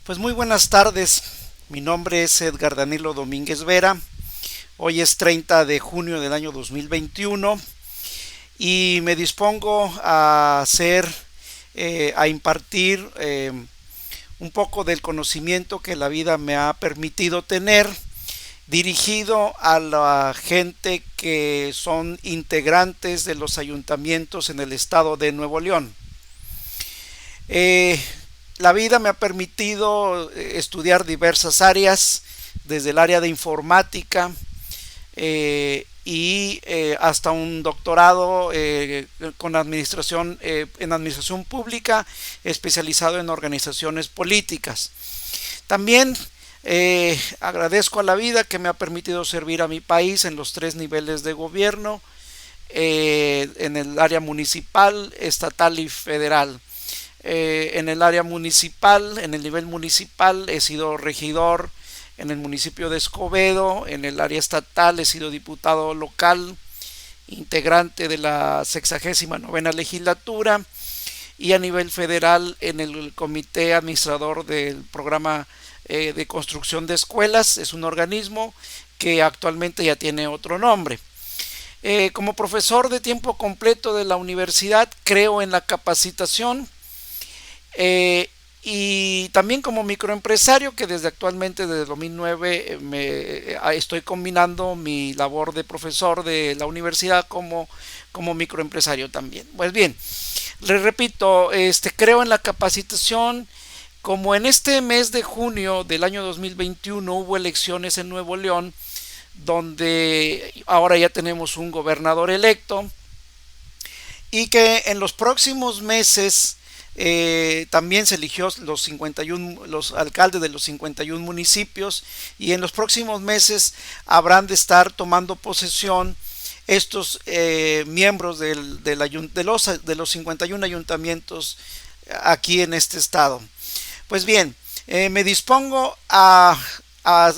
Pues muy buenas tardes, mi nombre es Edgar Danilo Domínguez Vera, hoy es 30 de junio del año 2021 y me dispongo a a impartir un poco del conocimiento que la vida me ha permitido tener dirigido a la gente que son integrantes de los ayuntamientos en el estado de Nuevo León. Eh, la vida me ha permitido estudiar diversas áreas, desde el área de informática hasta un doctorado con administración en administración pública, especializado en organizaciones políticas. También agradezco a la vida que me ha permitido servir a mi país en los tres niveles de gobierno, en el área municipal, estatal y federal. En el área municipal, en el nivel municipal, he sido regidor en el municipio de Escobedo. En el área estatal he sido diputado local, integrante de la 69ª legislatura, y a nivel federal en el comité administrador del programa de construcción de escuelas. Es un organismo que actualmente ya tiene otro nombre. Como profesor de tiempo completo de la universidad, creo en la capacitación. Y también como microempresario, que desde 2009 estoy combinando mi labor de profesor de la universidad como microempresario también. Pues bien, les repito, creo en la capacitación. Como en este mes de junio del año 2021 hubo elecciones en Nuevo León, donde ahora ya tenemos un gobernador electo, y que en los próximos meses también se eligió los alcaldes de los 51 municipios, y en los próximos meses habrán de estar tomando posesión estos miembros de los 51 ayuntamientos aquí en este estado. Pues bien, me dispongo a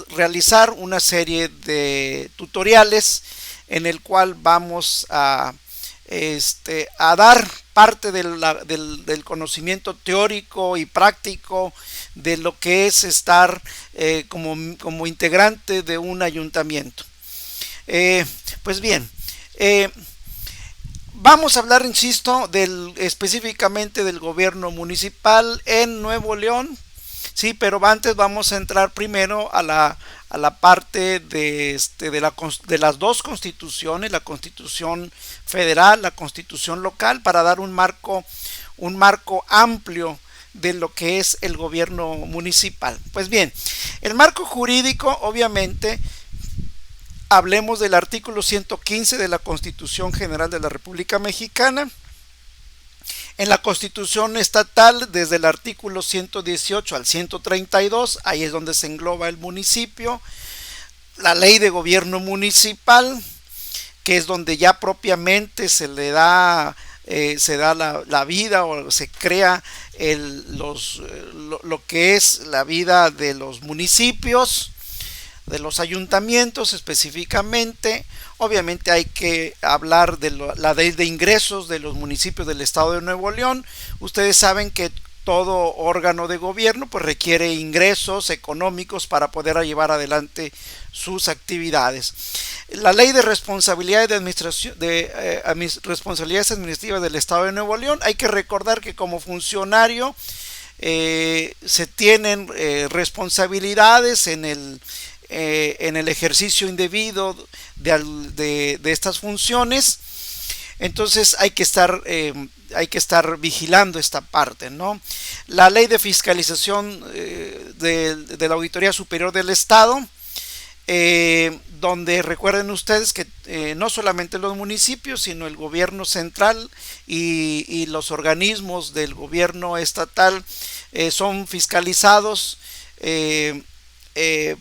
realizar una serie de tutoriales en el cual vamos a dar parte del conocimiento teórico y práctico de lo que es estar como integrante de un ayuntamiento. Pues bien, vamos a hablar, insisto, específicamente del gobierno municipal en Nuevo León. Sí, pero antes vamos a entrar primero a la parte de las dos constituciones, la constitución federal, la constitución local, para dar un marco amplio de lo que es el gobierno municipal. Pues bien, el marco jurídico, obviamente, hablemos del artículo 115 de la Constitución General de la República Mexicana. En la Constitución estatal, desde el artículo 118 al 132, ahí es donde se engloba el municipio. La ley de gobierno municipal, que es donde ya propiamente se da la vida, o se crea lo que es la vida de los municipios, de los ayuntamientos específicamente. Obviamente hay que hablar de la ley de ingresos de los municipios del estado de Nuevo León. Ustedes saben que todo órgano de gobierno pues requiere ingresos económicos para poder llevar adelante sus actividades. La ley de responsabilidades responsabilidades administrativas del estado de Nuevo León, hay que recordar que como funcionario se tienen responsabilidades en el ejercicio indebido de estas funciones. Entonces hay que estar vigilando esta parte, ¿no? La ley de fiscalización de la Auditoría Superior del Estado, donde recuerden ustedes que no solamente los municipios, sino el gobierno central y los organismos del gobierno estatal son fiscalizados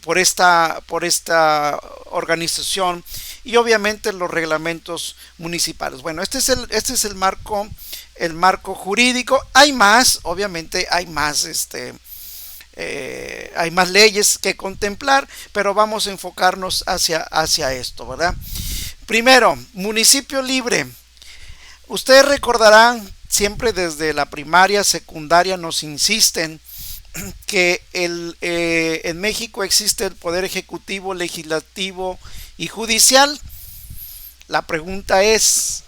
por esta organización, y obviamente los reglamentos municipales. Bueno, este es el marco jurídico. Hay más, obviamente hay más leyes que contemplar, pero vamos a enfocarnos hacia esto, ¿verdad? Primero, municipio libre. Ustedes recordarán, siempre desde la primaria, secundaria, nos insisten que en México existe el poder ejecutivo, legislativo y judicial. La pregunta es,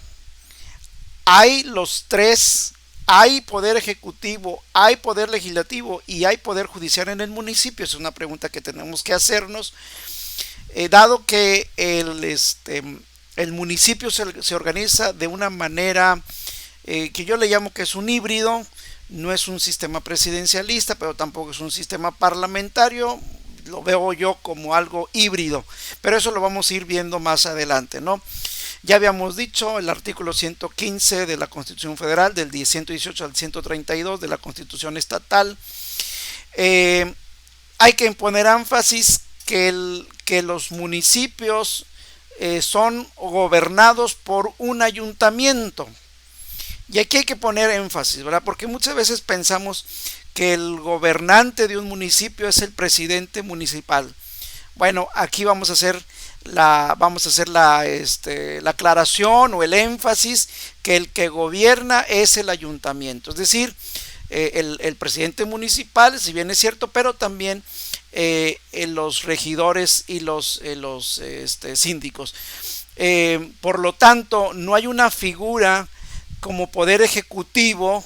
¿hay los tres? ¿Hay poder ejecutivo, hay poder legislativo y hay poder judicial en el municipio? Es una pregunta que tenemos que hacernos, dado que el municipio se organiza de una manera que yo le llamo que es un híbrido. No es un sistema presidencialista, pero tampoco es un sistema parlamentario. Lo veo yo como algo híbrido, pero eso lo vamos a ir viendo más adelante, ¿no? Ya habíamos dicho el artículo 115 de la Constitución Federal, del 118 al 132 de la Constitución Estatal. Hay que poner énfasis que los municipios son gobernados por un ayuntamiento. Y aquí hay que poner énfasis, ¿verdad? Porque muchas veces pensamos que el gobernante de un municipio es el presidente municipal. Bueno, aquí vamos a hacer la aclaración o el énfasis que el que gobierna es el ayuntamiento. Es decir, el presidente municipal, si bien es cierto, pero también los regidores y los síndicos. Por lo tanto, no hay una figura como poder ejecutivo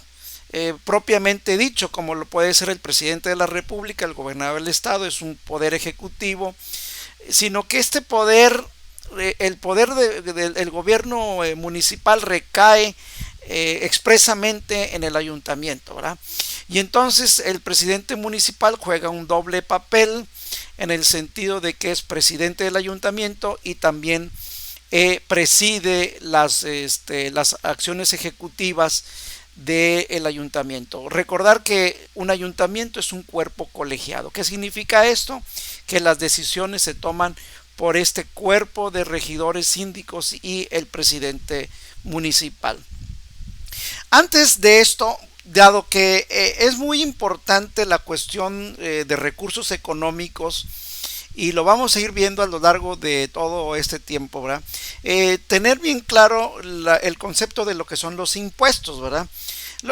propiamente dicho, como lo puede ser el presidente de la República, el gobernador del estado, es un poder ejecutivo, sino que este poder, el poder del gobierno municipal recae expresamente en el ayuntamiento, ¿verdad? Y entonces el presidente municipal juega un doble papel en el sentido de que es presidente del ayuntamiento y también preside las acciones ejecutivas del ayuntamiento. Recordar que un ayuntamiento es un cuerpo colegiado. ¿Qué significa esto? Que las decisiones se toman por este cuerpo de regidores, síndicos y el presidente municipal. Antes de esto, dado que es muy importante la cuestión de recursos económicos, y lo vamos a ir viendo a lo largo de todo este tiempo, ¿verdad? Tener bien claro el concepto de lo que son los impuestos, ¿verdad?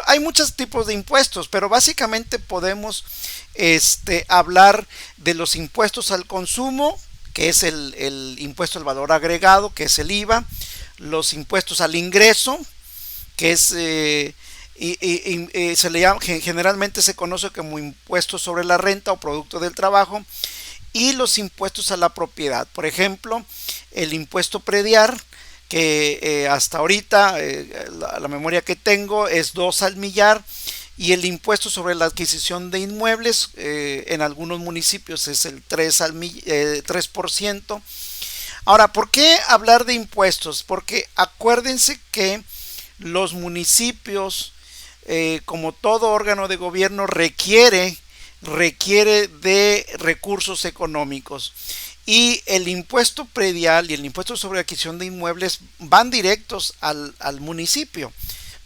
Hay muchos tipos de impuestos, pero básicamente podemos hablar de los impuestos al consumo, que es el impuesto al valor agregado, que es el IVA, los impuestos al ingreso, que es se le llama, generalmente se conoce como impuesto sobre la renta o producto del trabajo, y los impuestos a la propiedad. Por ejemplo, el impuesto predial, que hasta ahorita la memoria que tengo es 2 al millar, y el impuesto sobre la adquisición de inmuebles en algunos municipios es el 3%. Ahora, ¿por qué hablar de impuestos? Porque acuérdense que los municipios, como todo órgano de gobierno, requiere de recursos económicos, y el impuesto predial y el impuesto sobre adquisición de inmuebles van directos al municipio.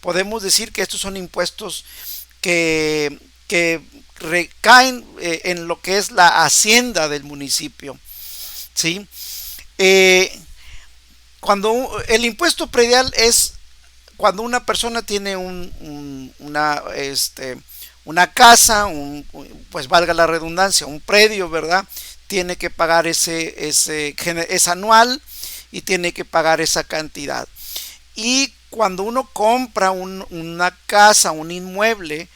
Podemos decir que estos son impuestos que recaen en lo que es la hacienda del municipio, ¿sí? Cuando el impuesto predial es cuando una persona tiene una casa, pues valga la redundancia, un predio, ¿verdad? Tiene que pagar es anual y tiene que pagar esa cantidad. Y cuando uno compra una casa, un inmueble,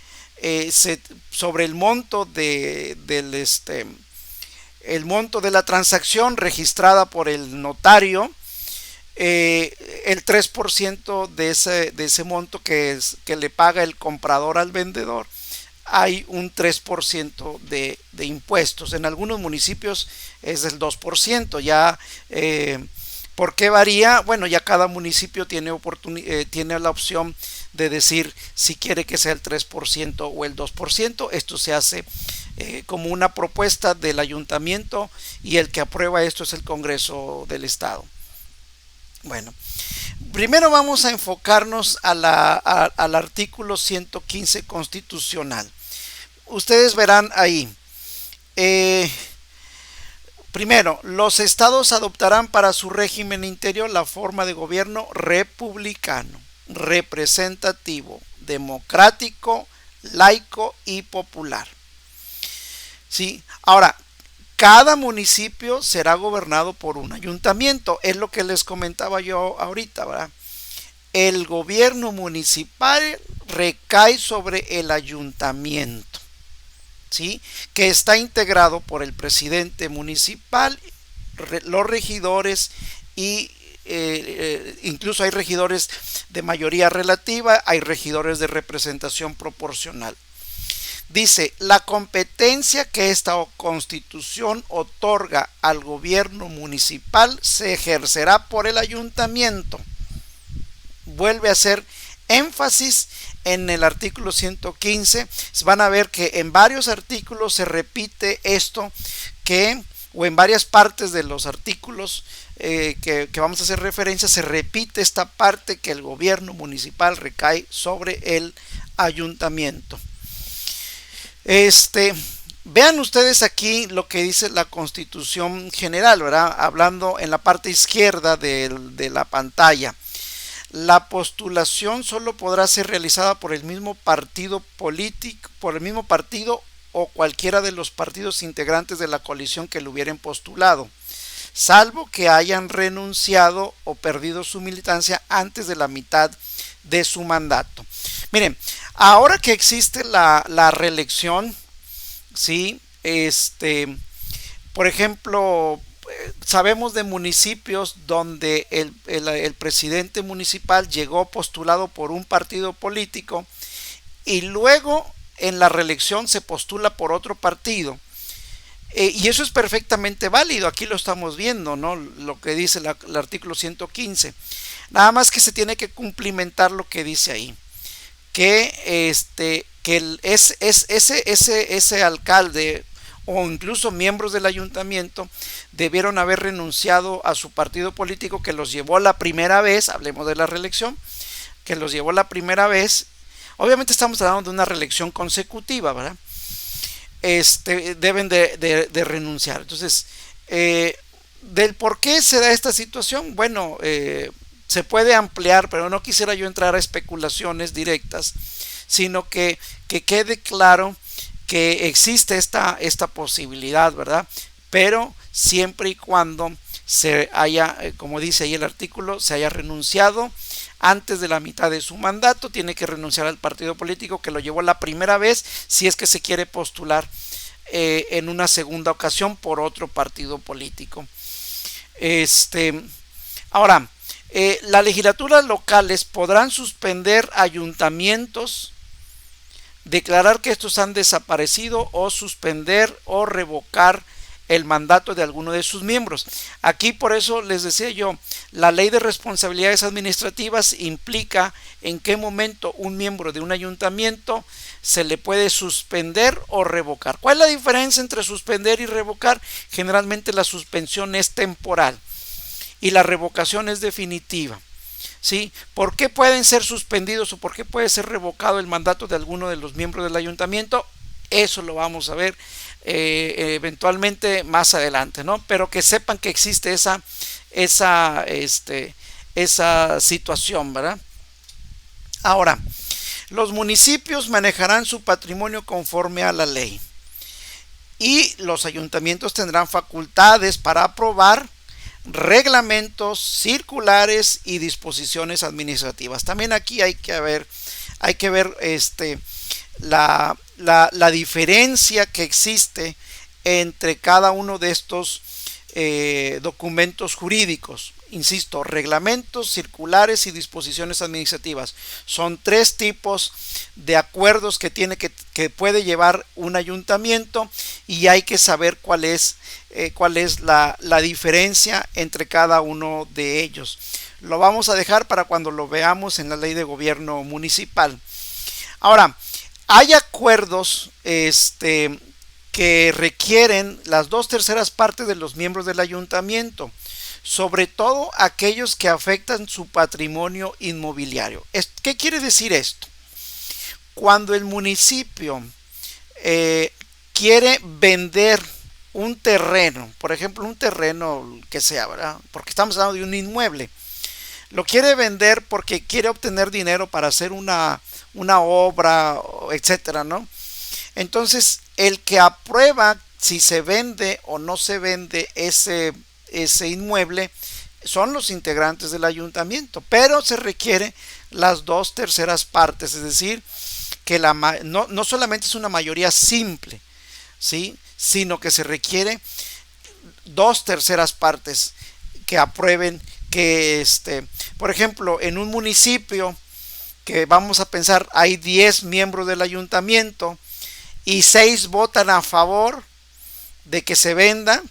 sobre el monto el monto de la transacción registrada por el notario, el 3% de ese monto que le paga el comprador al vendedor, hay un 3% de impuestos. En algunos municipios es del 2%. Ya, ¿por qué varía? Bueno, ya cada municipio tiene la opción de decir si quiere que sea el 3% o el 2%. Esto se hace como una propuesta del ayuntamiento, y el que aprueba esto es el Congreso del Estado. Bueno, primero vamos a enfocarnos al artículo 115 constitucional. Ustedes verán ahí, primero, los estados adoptarán para su régimen interior la forma de gobierno republicano, representativo, democrático, laico y popular. ¿sí? Ahora, cada municipio será gobernado por un ayuntamiento, es lo que les comentaba yo ahorita, ¿verdad? El gobierno municipal recae sobre el ayuntamiento, ¿sí? Que está integrado por el presidente municipal, los regidores y incluso hay regidores de mayoría relativa, hay regidores de representación proporcional. Dice, la competencia que esta constitución otorga al gobierno municipal se ejercerá por el ayuntamiento. Vuelve a hacer énfasis en el artículo 115. Van a ver que en varios artículos se repite esto, que o en varias partes de los artículos que vamos a hacer referencia, se repite esta parte, que el gobierno municipal recae sobre el ayuntamiento. Vean ustedes aquí lo que dice la Constitución General, ¿verdad? Hablando en la parte izquierda de la pantalla. La postulación solo podrá ser realizada por el mismo partido político, por el mismo partido o cualquiera de los partidos integrantes de la coalición que lo hubieran postulado, salvo que hayan renunciado o perdido su militancia antes de la mitad de su mandato. Miren, ahora que existe la reelección, ¿sí? Por ejemplo, sabemos de municipios donde el presidente municipal llegó postulado por un partido político y luego en la reelección se postula por otro partido. Y eso es perfectamente válido, aquí lo estamos viendo, ¿no? Lo que dice el artículo 115. Nada más que se tiene que cumplimentar lo que dice ahí. Que ese alcalde o incluso miembros del ayuntamiento debieron haber renunciado a su partido político que los llevó la primera vez, hablemos de la reelección, que los llevó la primera vez. Obviamente estamos hablando de una reelección consecutiva, ¿verdad? Deben de renunciar. Entonces, del por qué se da esta situación, bueno, se puede ampliar, pero no quisiera yo entrar a especulaciones directas, sino que quede claro que existe esta posibilidad, ¿verdad? Pero siempre y cuando se haya, como dice ahí el artículo, se haya renunciado antes de la mitad de su mandato, tiene que renunciar al partido político que lo llevó la primera vez, si es que se quiere postular en una segunda ocasión por otro partido político. Ahora, las legislaturas locales podrán suspender ayuntamientos, declarar que estos han desaparecido o suspender o revocar el mandato de alguno de sus miembros. Aquí por eso les decía yo, la ley de responsabilidades administrativas implica en qué momento un miembro de un ayuntamiento se le puede suspender o revocar. ¿Cuál es la diferencia entre suspender y revocar? Generalmente la suspensión es temporal y la revocación es definitiva. ¿Sí? ¿Por qué pueden ser suspendidos o por qué puede ser revocado el mandato de alguno de los miembros del ayuntamiento? Eso lo vamos a ver eventualmente más adelante, ¿no? Pero que sepan que existe esa situación, ¿verdad? Ahora, los municipios manejarán su patrimonio conforme a la ley y los ayuntamientos tendrán facultades para aprobar reglamentos, circulares y disposiciones administrativas. También aquí hay que ver la diferencia que existe entre cada uno de estos documentos jurídicos. Insisto, reglamentos, circulares y disposiciones administrativas. Son tres tipos de acuerdos que puede llevar un ayuntamiento y hay que saber cuál es la diferencia entre cada uno de ellos. Lo vamos a dejar para cuando lo veamos en la ley de gobierno municipal. Ahora, hay acuerdos que requieren las 2/3 partes de los miembros del ayuntamiento, sobre todo aquellos que afectan su patrimonio inmobiliario. ¿Qué quiere decir esto? Cuando el municipio quiere vender un terreno, por ejemplo un terreno que sea, ¿verdad? Porque estamos hablando de un inmueble, lo quiere vender porque quiere obtener dinero para hacer una obra, etcétera, ¿no? Entonces, el que aprueba si se vende o no se vende ese inmueble son los integrantes del ayuntamiento, pero se requiere las 2/3 partes, es decir, que no solamente es una mayoría simple, ¿sí? Sino que se requiere 2/3 partes que aprueben que por ejemplo, en un municipio que vamos a pensar hay 10 miembros del ayuntamiento y 6 votan a favor de que se venda,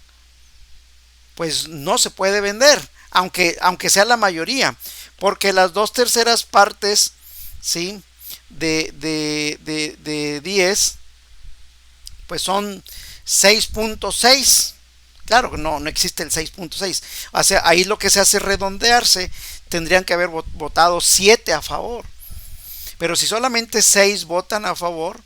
pues no se puede vender, aunque sea la mayoría, porque las 2/3 partes, ¿sí? de 10, pues son 6.6. Claro que no existe el 6.6. O sea, ahí lo que se hace es redondearse. Tendrían que haber votado 7 a favor. Pero si solamente 6 votan a favor,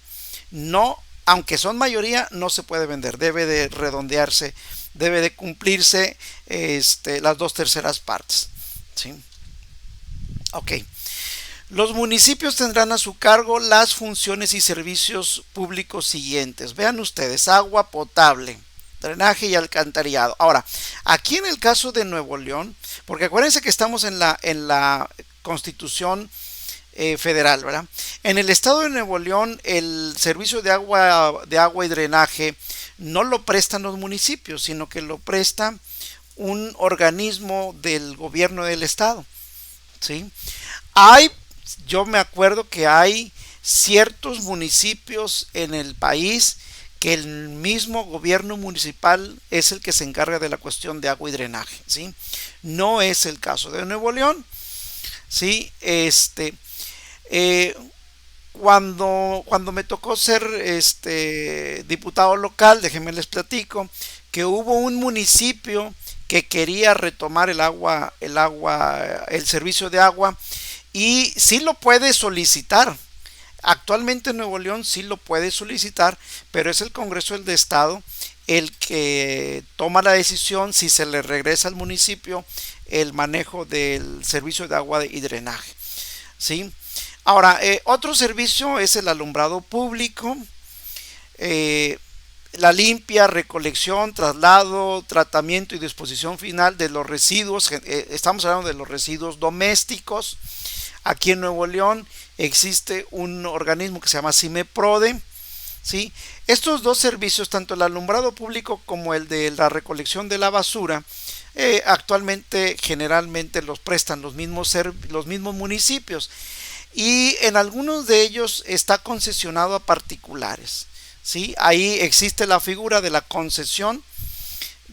no, aunque son mayoría, no se puede vender. Debe de redondearse, debe de cumplirse las 2/3 partes. ¿Sí? Ok. Los municipios tendrán a su cargo las funciones y servicios públicos siguientes. Vean ustedes, agua potable, drenaje y alcantarillado. Ahora, aquí en el caso de Nuevo León, porque acuérdense que estamos en la Constitución federal, ¿verdad? En el estado de Nuevo León, el servicio de agua y drenaje no lo prestan los municipios, sino que lo presta un organismo del gobierno del estado, ¿sí? Yo me acuerdo que hay ciertos municipios en el país que el mismo gobierno municipal es el que se encarga de la cuestión de agua y drenaje, ¿sí? No es el caso de Nuevo León, ¿sí? Cuando me tocó ser diputado local, déjenme les platico que hubo un municipio que quería retomar el servicio de agua, y sí lo puede solicitar. Actualmente en Nuevo León sí lo puede solicitar, pero es el Congreso del Estado el que toma la decisión si se le regresa al municipio el manejo del servicio de agua y drenaje, ¿sí? Ahora, otro servicio es el alumbrado público, la limpia, recolección, traslado, tratamiento y disposición final de los residuos. Estamos hablando de los residuos domésticos. Aquí en Nuevo León existe un organismo que se llama CIMEPRODE, ¿sí? Estos dos servicios, tanto el alumbrado público como el de la recolección de la basura, actualmente generalmente los prestan los mismos municipios, y en algunos de ellos está concesionado a particulares, ¿sí? Ahí existe la figura de la concesión,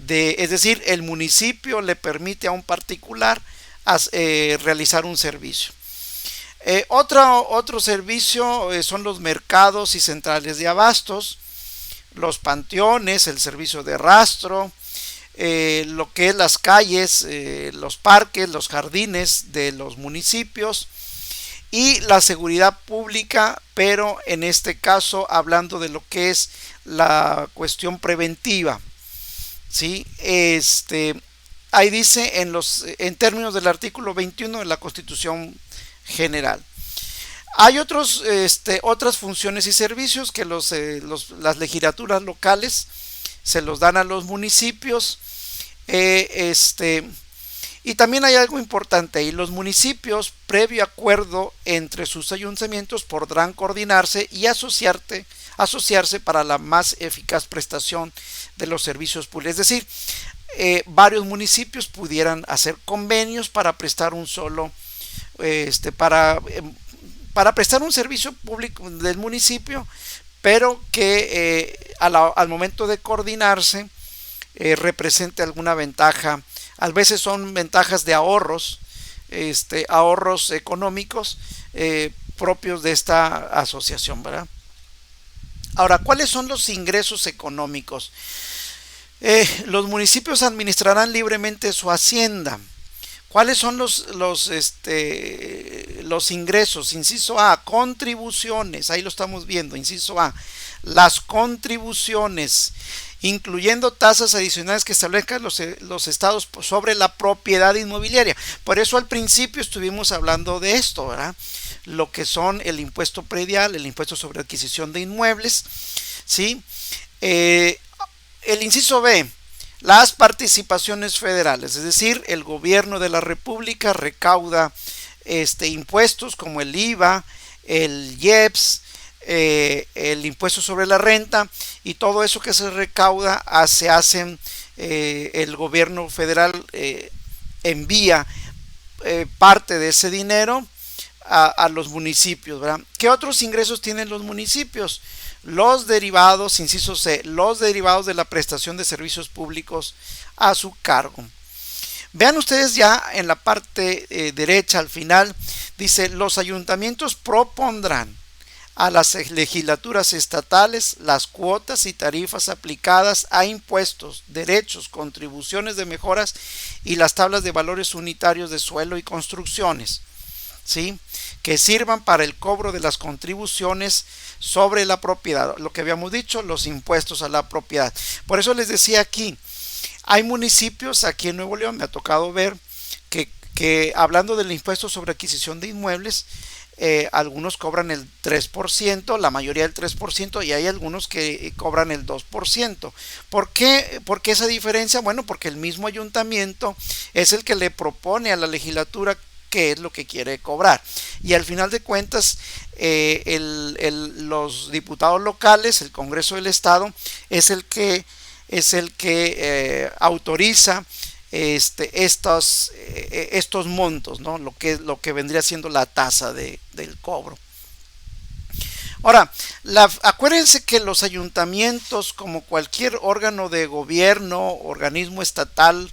es decir, el municipio le permite a un particular realizar un servicio. Otro servicio son los mercados y centrales de abastos, los panteones, el servicio de rastro, lo que es las calles, los parques, los jardines de los municipios, y la seguridad pública, pero en este caso hablando de lo que es la cuestión preventiva, ¿sí? Ahí dice en términos del artículo 21 de la Constitución General. Hay otras funciones y servicios que las legislaturas locales se los dan a los municipios, y también hay algo importante, y los municipios, previo acuerdo entre sus ayuntamientos, podrán coordinarse y asociarse para la más eficaz prestación de los servicios públicos. Es decir, varios municipios pudieran hacer convenios para prestar para prestar un servicio público del municipio, pero que al momento de coordinarse represente alguna ventaja. A veces son ventajas de ahorros económicos propios de esta asociación, ¿verdad? Ahora, ¿cuáles son los ingresos económicos? Los municipios administrarán libremente su hacienda. ¿Cuáles son los ingresos? Inciso A, contribuciones. Ahí lo estamos viendo. Inciso A, las contribuciones, incluyendo tasas adicionales que establezcan los estados sobre la propiedad inmobiliaria. Por eso al principio estuvimos hablando de esto, ¿verdad? Lo que son el impuesto predial, el impuesto sobre adquisición de inmuebles, ¿sí? El inciso B, las participaciones federales, es decir, el gobierno de la República recauda impuestos como el IVA, el IEPS, el impuesto sobre la renta, y todo eso que se recauda el gobierno federal envía parte de ese dinero a los municipios, ¿verdad? ¿Qué otros ingresos tienen los municipios? Los derivados, inciso C, los derivados de la prestación de servicios públicos a su cargo. Vean ustedes ya en la parte derecha al final, dice: los ayuntamientos propondrán a las legislaturas estatales las cuotas y tarifas aplicadas a impuestos, derechos, contribuciones de mejoras y las tablas de valores unitarios de suelo y construcciones, ¿sí?, que sirvan para el cobro de las contribuciones sobre la propiedad, lo que habíamos dicho, los impuestos a la propiedad. Por eso les decía aquí, hay municipios aquí en Nuevo León, me ha tocado ver que hablando del impuesto sobre adquisición de inmuebles, algunos cobran el 3%, la mayoría el 3%, y hay algunos que cobran el 2%. ¿Por qué? ¿Por qué esa diferencia? Bueno, porque el mismo ayuntamiento es el que le propone a la legislatura qué es lo que quiere cobrar, y al final de cuentas los diputados locales, el Congreso del Estado, es el que autoriza estos montos, ¿no? Lo que vendría siendo la tasa del cobro. Ahora, acuérdense que los ayuntamientos, como cualquier órgano de gobierno, organismo estatal,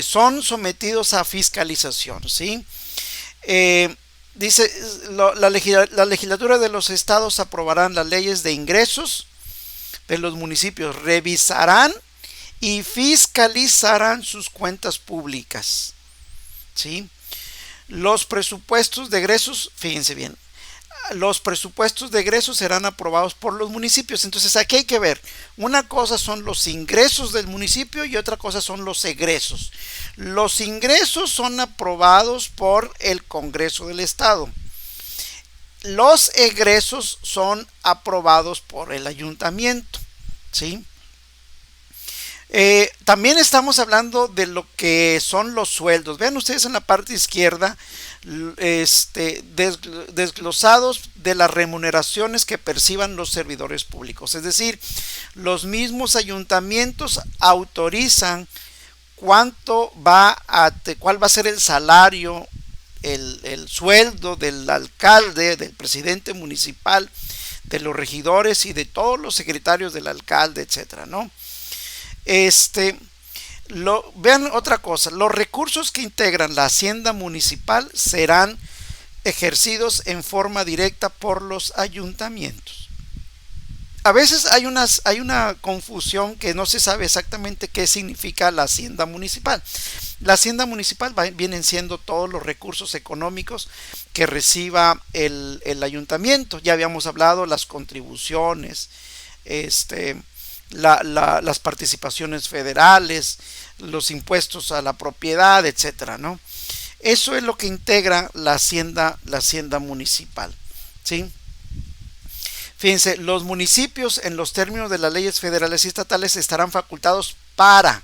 son sometidos a fiscalización, ¿sí? Dice, la legislatura de los estados aprobarán las leyes de ingresos de los municipios, revisarán y fiscalizarán sus cuentas públicas, ¿sí? Los presupuestos de egresos, fíjense bien, los presupuestos de egresos serán aprobados por los municipios. Entonces aquí hay que ver, una cosa son los ingresos del municipio y otra cosa son los egresos. Los ingresos son aprobados por el Congreso del Estado. Los egresos son aprobados por el ayuntamiento, ¿sí? También estamos hablando de lo que son los sueldos. Vean ustedes en la parte izquierda desglosados de las remuneraciones que perciban los servidores públicos. Es decir, los mismos ayuntamientos autorizan cuál va a ser el salario, el sueldo del alcalde, del presidente municipal, de los regidores y de todos los secretarios del alcalde, etcétera, ¿no? Vean otra cosa, los recursos que integran la hacienda municipal serán ejercidos en forma directa por los ayuntamientos. A veces hay una confusión que no se sabe exactamente qué significa la hacienda municipal. La hacienda municipal vienen siendo todos los recursos económicos que reciba el ayuntamiento. Ya habíamos hablado las contribuciones, las participaciones federales, los impuestos a la propiedad, etcétera, ¿no? Eso es lo que integra la hacienda municipal, ¿sí? Fíjense, los municipios en los términos de las leyes federales y estatales estarán facultados para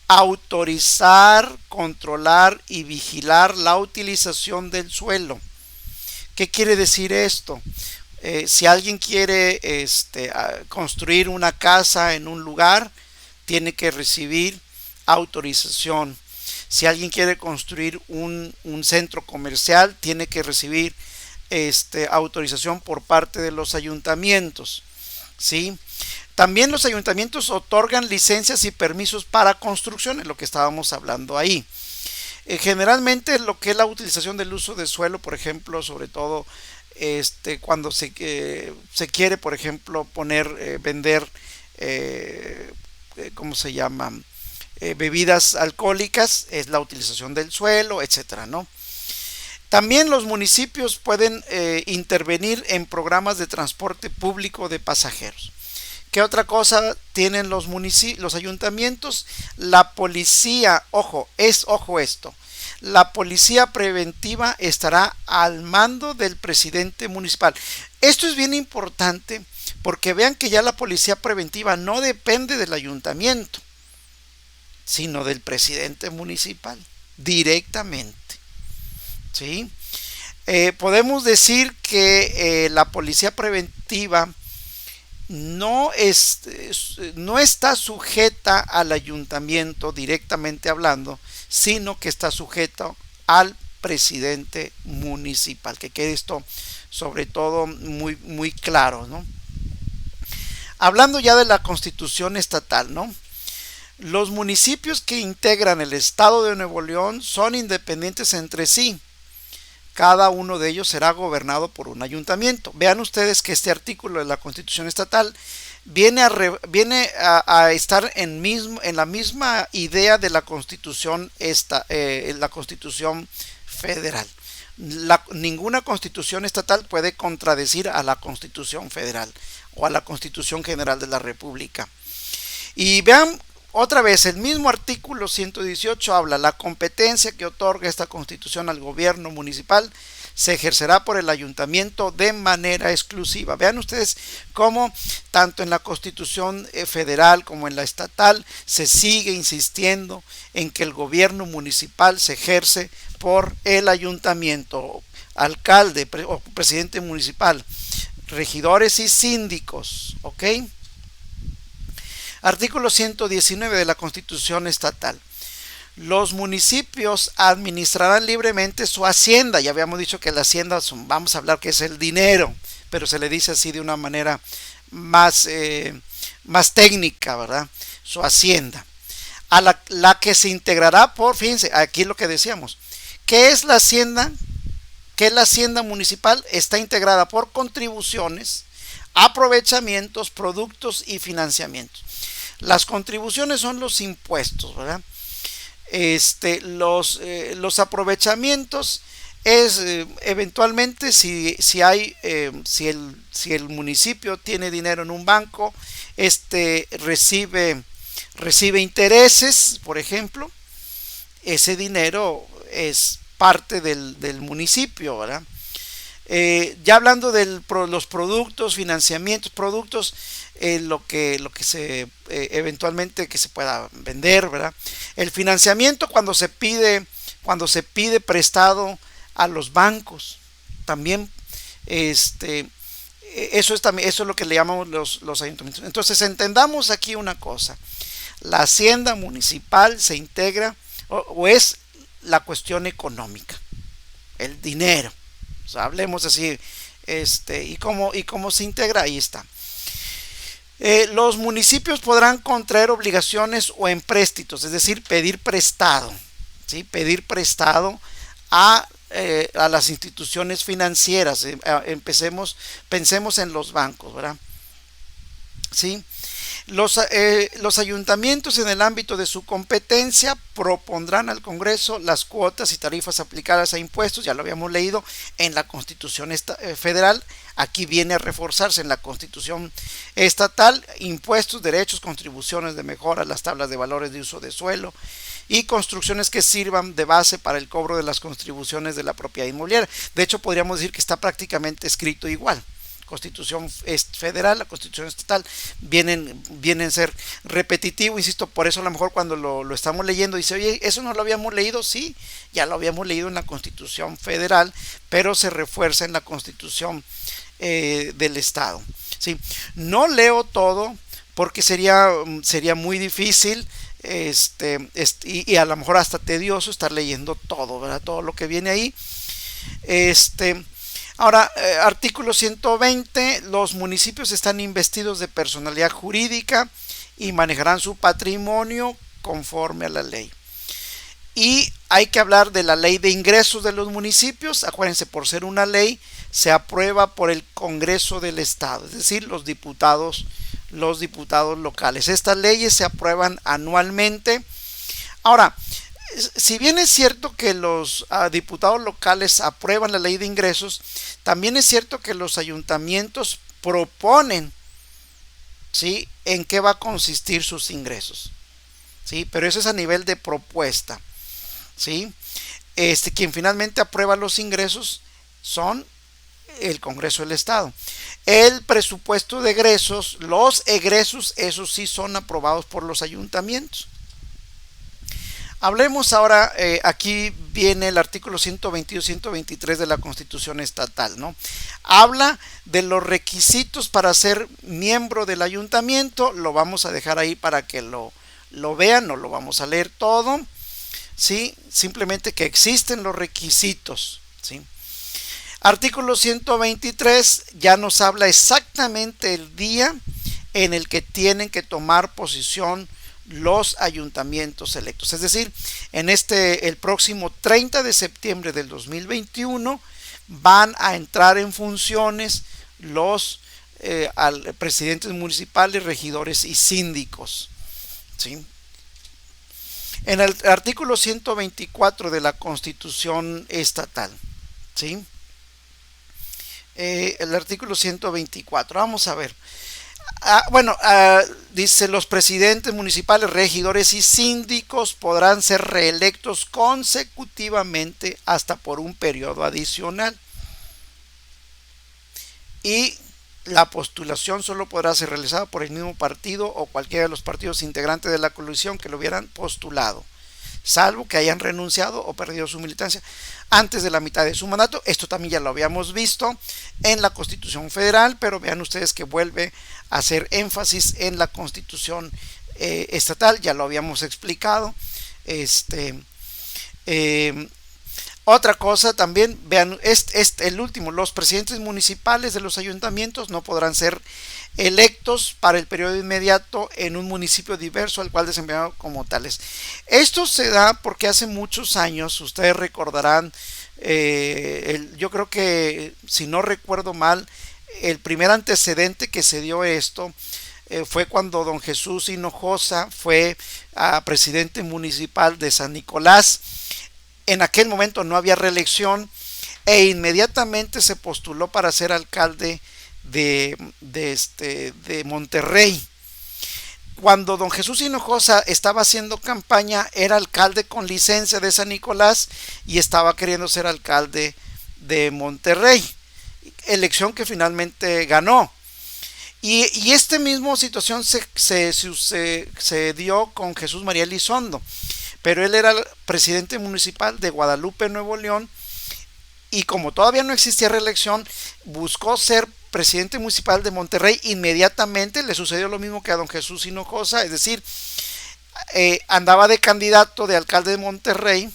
autorizar, controlar y vigilar la utilización del suelo. ¿Qué quiere decir esto? Si alguien quiere construir una casa en un lugar, tiene que recibir autorización. Si alguien quiere construir un centro comercial, tiene que recibir autorización por parte de los ayuntamientos, ¿sí? También los ayuntamientos otorgan licencias y permisos para construcciones, lo que estábamos hablando ahí. Generalmente lo que es la utilización del uso de suelo, por ejemplo, sobre todo cuando se quiere, por ejemplo, vender, ¿cómo se llama? Bebidas alcohólicas, es la utilización del suelo, etcétera, ¿no? También los municipios pueden intervenir en programas de transporte público de pasajeros. ¿Qué otra cosa tienen los ayuntamientos? La policía, ojo esto, la policía preventiva estará al mando del presidente municipal. Esto es bien importante Porque vean que ya la policía preventiva no depende del ayuntamiento, sino del presidente municipal, directamente. ¿Sí? Podemos decir que la policía preventiva no está sujeta al ayuntamiento directamente hablando, sino que está sujeta al presidente municipal. Que quede esto sobre todo muy claro, ¿no? Hablando ya de la constitución estatal, ¿no? Los municipios que integran el estado de Nuevo León son independientes entre sí. Cada uno de ellos será gobernado por un ayuntamiento. Vean ustedes que este artículo de la Constitución Estatal viene a estar en la misma idea de la Constitución, la Constitución Federal. Ninguna Constitución Estatal puede contradecir a la Constitución Federal o a la Constitución General de la República. Y vean otra vez, el mismo artículo 118 habla: la competencia que otorga esta Constitución al gobierno municipal se ejercerá por el ayuntamiento de manera exclusiva. Vean ustedes cómo tanto en la Constitución federal como en la estatal se sigue insistiendo en que el gobierno municipal se ejerce por el ayuntamiento, alcalde o presidente municipal, regidores y síndicos, ¿ok? Artículo 119 de la Constitución Estatal. Los municipios administrarán libremente su hacienda. Ya habíamos dicho que la hacienda, vamos a hablar que es el dinero, pero se le dice así de una manera más técnica, ¿verdad? Su hacienda. A la que se integrará fíjense, aquí lo que decíamos. ¿Qué es la hacienda? ¿Qué es la hacienda municipal? Está integrada por contribuciones, aprovechamientos, productos y financiamientos. Las contribuciones son los impuestos, ¿verdad? Los aprovechamientos es eventualmente si el municipio tiene dinero en un banco, recibe intereses, por ejemplo, ese dinero es parte del municipio, ¿verdad? Ya hablando de los productos, financiamientos, productos, lo que se eventualmente que se pueda vender, ¿verdad? El financiamiento cuando se pide prestado a los bancos, también eso es lo que le llamamos los ayuntamientos. Entonces entendamos aquí una cosa: la hacienda municipal se integra o es la cuestión económica, el dinero. O sea, hablemos así, y cómo se integra. Ahí está. Los municipios podrán contraer obligaciones o empréstitos, es decir, pedir prestado, ¿sí? Pedir prestado a las instituciones financieras. Pensemos en los bancos, ¿verdad? ¿Sí? Los ayuntamientos, en el ámbito de su competencia, propondrán al Congreso las cuotas y tarifas aplicadas a impuestos. Ya lo habíamos leído en la Constitución Federal. Aquí viene a reforzarse en la Constitución Estatal: impuestos, derechos, contribuciones de mejora, las tablas de valores de uso de suelo y construcciones que sirvan de base para el cobro de las contribuciones de la propiedad inmobiliaria. De hecho, podríamos decir que está prácticamente escrito igual. Constitución federal, la Constitución estatal vienen a ser repetitivo, insisto. Por eso a lo mejor cuando lo estamos leyendo dice: oye, ¿eso no lo habíamos leído? Sí, ya lo habíamos leído en la Constitución federal, pero se refuerza en la Constitución del estado. ¿Sí? No leo todo porque sería muy difícil y a lo mejor hasta tedioso estar leyendo todo, ¿verdad? Todo lo que viene ahí. Ahora, artículo 120, los municipios están investidos de personalidad jurídica y manejarán su patrimonio conforme a la ley. Y hay que hablar de la ley de ingresos de los municipios. Acuérdense, por ser una ley, se aprueba por el Congreso del Estado, es decir, los diputados locales. Estas leyes se aprueban anualmente. Ahora, si bien es cierto que los diputados locales aprueban la ley de ingresos, también es cierto que los ayuntamientos proponen, ¿sí?, en qué va a consistir sus ingresos, ¿sí? Pero eso es a nivel de propuesta, ¿sí? Quien finalmente aprueba los ingresos son el Congreso del Estado. El presupuesto de egresos, los egresos, esos sí son aprobados por los ayuntamientos. Hablemos ahora, aquí viene el artículo 122-123 de la Constitución Estatal, ¿no? Habla de los requisitos para ser miembro del ayuntamiento, lo vamos a dejar ahí para que lo vean, no lo vamos a leer todo, ¿sí? Simplemente que existen los requisitos, ¿sí? Artículo 123 ya nos habla exactamente el día en el que tienen que tomar posición los ayuntamientos electos. Es decir, el próximo 30 de septiembre del 2021 van a entrar en funciones los presidentes municipales, regidores y síndicos, ¿sí? En el artículo 124 de la Constitución Estatal, ¿sí? El artículo 124, vamos a ver. Dice: los presidentes municipales, regidores y síndicos podrán ser reelectos consecutivamente hasta por un periodo adicional. Y la postulación solo podrá ser realizada por el mismo partido o cualquiera de los partidos integrantes de la coalición que lo hubieran postulado, salvo que hayan renunciado o perdido su militancia antes de la mitad de su mandato. Esto también ya lo habíamos visto en la Constitución Federal, pero vean ustedes que vuelve a hacer énfasis en la Constitución estatal, ya lo habíamos explicado. Otra cosa también, vean, el último: los presidentes municipales de los ayuntamientos no podrán ser electos para el periodo inmediato en un municipio diverso al cual desempeñaron como tales. Esto se da porque hace muchos años, ustedes recordarán, yo creo que, si no recuerdo mal, el primer antecedente que se dio esto fue cuando don Jesús Hinojosa fue presidente municipal de San Nicolás. En aquel momento no había reelección e inmediatamente se postuló para ser alcalde de Monterrey. Cuando don Jesús Hinojosa estaba haciendo campaña, era alcalde con licencia de San Nicolás y estaba queriendo ser alcalde de Monterrey, elección que finalmente ganó. Y esta misma situación se dio con Jesús María Elizondo, pero él era presidente municipal de Guadalupe, Nuevo León, y como todavía no existía reelección, buscó ser presidente municipal de Monterrey. Inmediatamente le sucedió lo mismo que a don Jesús Hinojosa, es decir, andaba de candidato de alcalde de Monterrey,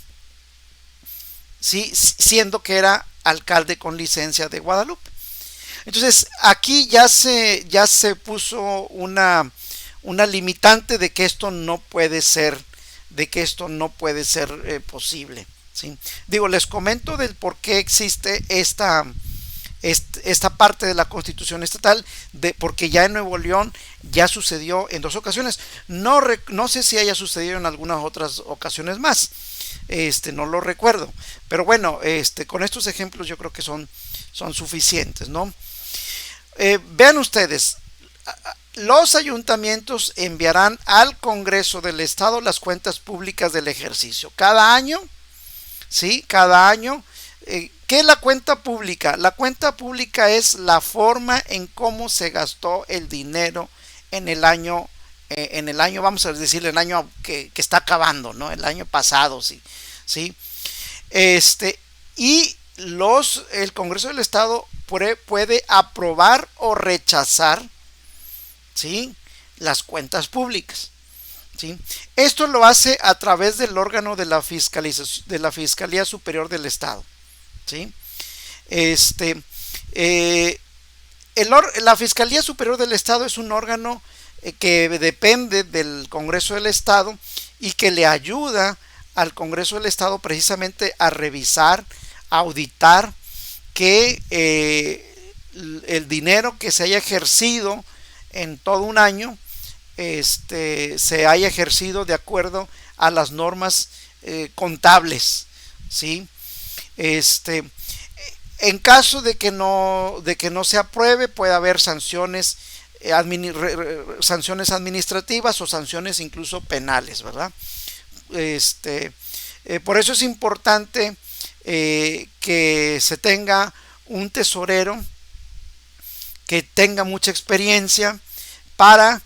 ¿sí?, siendo que era alcalde con licencia de Guadalupe. Entonces aquí ya se puso una limitante de que esto no puede ser posible, ¿sí? Digo, les comento del por qué existe esta parte de la Constitución estatal, porque ya en Nuevo León ya sucedió en 2 ocasiones. No sé si haya sucedido en algunas otras ocasiones más, no lo recuerdo, pero bueno, con estos ejemplos yo creo que son suficientes, ¿no? Vean ustedes, los ayuntamientos enviarán al Congreso del Estado las cuentas públicas del ejercicio cada año, ¿sí? Cada año. ¿Qué es la cuenta pública? La cuenta pública es la forma en cómo se gastó el dinero en el año, vamos a decir, el año que está acabando, ¿no? El año pasado, sí, ¿sí? Y el Congreso del Estado puede aprobar o rechazar, ¿sí?, las cuentas públicas, ¿sí? Esto lo hace a través del órgano de la Fiscalía Superior del Estado, ¿sí? La Fiscalía Superior del Estado es un órgano que depende del Congreso del Estado y que le ayuda al Congreso del Estado precisamente a revisar, a auditar que el dinero que se haya ejercido en todo un año se haya ejercido de acuerdo a las normas contables, ¿sí? En caso de que no se apruebe, puede haber sanciones administrativas o sanciones incluso penales, ¿verdad? Por eso es importante que se tenga un tesorero que tenga mucha experiencia para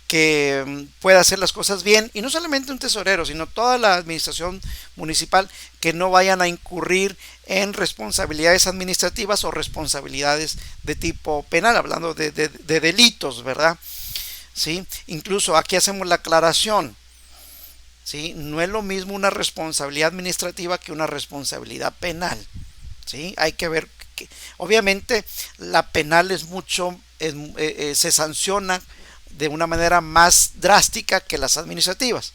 que pueda hacer las cosas bien, y no solamente un tesorero, sino toda la administración municipal, que no vayan a incurrir en responsabilidades administrativas o responsabilidades de tipo penal, hablando de delitos, ¿verdad? ¿Sí? Incluso aquí hacemos la aclaración, ¿sí? No es lo mismo una responsabilidad administrativa que una responsabilidad penal, ¿sí? Hay que ver que, obviamente, la penal es mucho, se sanciona de una manera más drástica que las administrativas,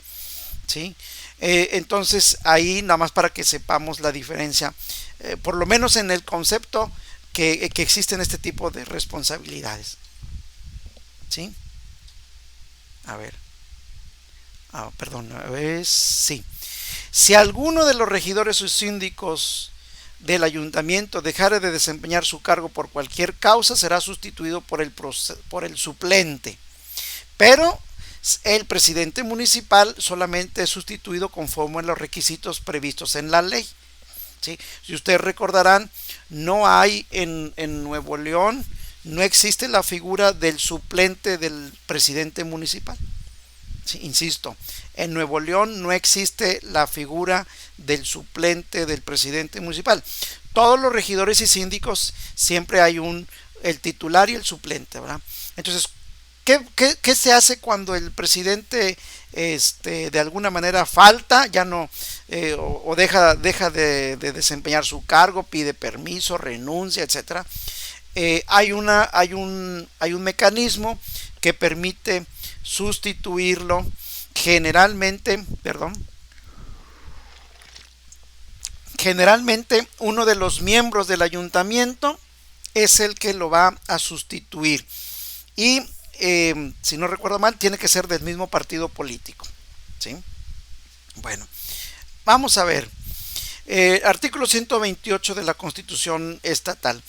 ¿sí? Entonces ahí nada más para que sepamos la diferencia, por lo menos en el concepto que existen este tipo de responsabilidades, ¿sí? A ver, perdón, sí. Si alguno de los regidores o síndicos del ayuntamiento dejare de desempeñar su cargo por cualquier causa, será sustituido por el suplente. Pero el presidente municipal solamente es sustituido conforme a los requisitos previstos en la ley, ¿sí? Si ustedes recordarán, no hay en Nuevo León, no existe la figura del suplente del presidente municipal. Sí, insisto, en Nuevo León no existe la figura del suplente del presidente municipal. Todos los regidores y síndicos siempre hay el titular y el suplente, ¿verdad? Entonces, ¿qué se hace cuando el presidente de alguna manera falta, ya no, o deja de desempeñar su cargo, pide permiso, renuncia, etcétera? Hay un mecanismo que permite sustituirlo. Generalmente uno de los miembros del ayuntamiento es el que lo va a sustituir, y si no recuerdo mal, tiene que ser del mismo partido político, ¿sí? Bueno, vamos a ver. Artículo 128 de la Constitución Estatal.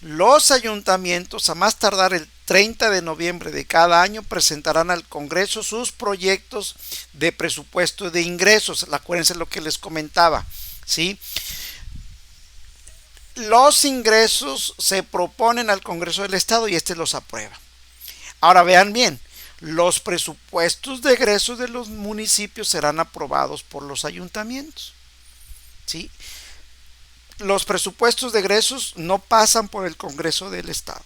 Los ayuntamientos, a más tardar el 30 de noviembre de cada año, presentarán al Congreso sus proyectos de presupuesto de ingresos. Acuérdense lo que les comentaba, ¿sí? Los ingresos se proponen al Congreso del Estado y este los aprueba. Ahora vean bien, los presupuestos de egresos de los municipios serán aprobados por los ayuntamientos, ¿sí? Los presupuestos de egresos no pasan por el Congreso del Estado.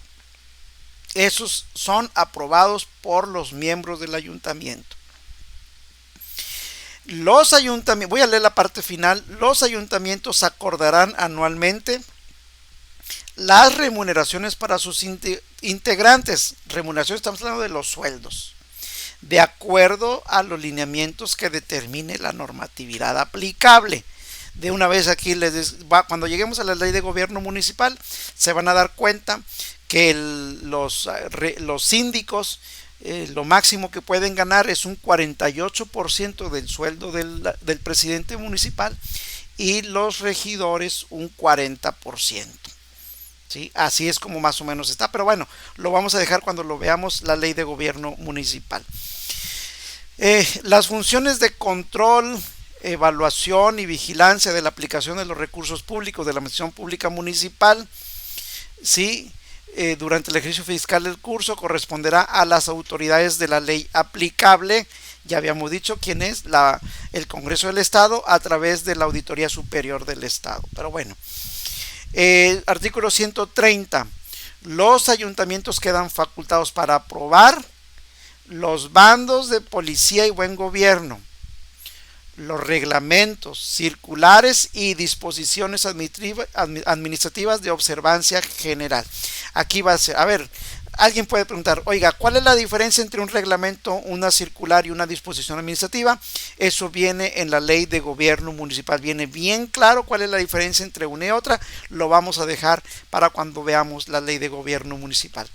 Esos son aprobados por los miembros del ayuntamiento. Los ayuntamientos, voy a leer la parte final, los ayuntamientos acordarán anualmente las remuneraciones para sus integrantes. Remuneraciones, estamos hablando de los sueldos, de acuerdo a los lineamientos que determine la normatividad aplicable. De una vez aquí cuando lleguemos a la ley de gobierno municipal, se van a dar cuenta que los síndicos, lo máximo que pueden ganar es un 48% del sueldo del presidente municipal, y los regidores un 40%. ¿Sí? Así es como más o menos está, pero bueno, lo vamos a dejar cuando lo veamos la ley de gobierno municipal. Las funciones de control, evaluación y vigilancia de la aplicación de los recursos públicos de la administración pública municipal, ¿sí? Durante el ejercicio fiscal del curso corresponderá a las autoridades de la ley aplicable. Ya habíamos dicho quién es, el Congreso del Estado, a través de la Auditoría Superior del Estado. Pero bueno, artículo 130. Los ayuntamientos quedan facultados para aprobar los bandos de policía y buen gobierno, los reglamentos, circulares y disposiciones administrativas de observancia general. Aquí va a ser, a ver, alguien puede preguntar, oiga, ¿cuál es la diferencia entre un reglamento, una circular y una disposición administrativa? Eso viene en la ley de gobierno municipal, viene bien claro cuál es la diferencia entre una y otra. Lo vamos a dejar para cuando veamos la ley de gobierno municipal.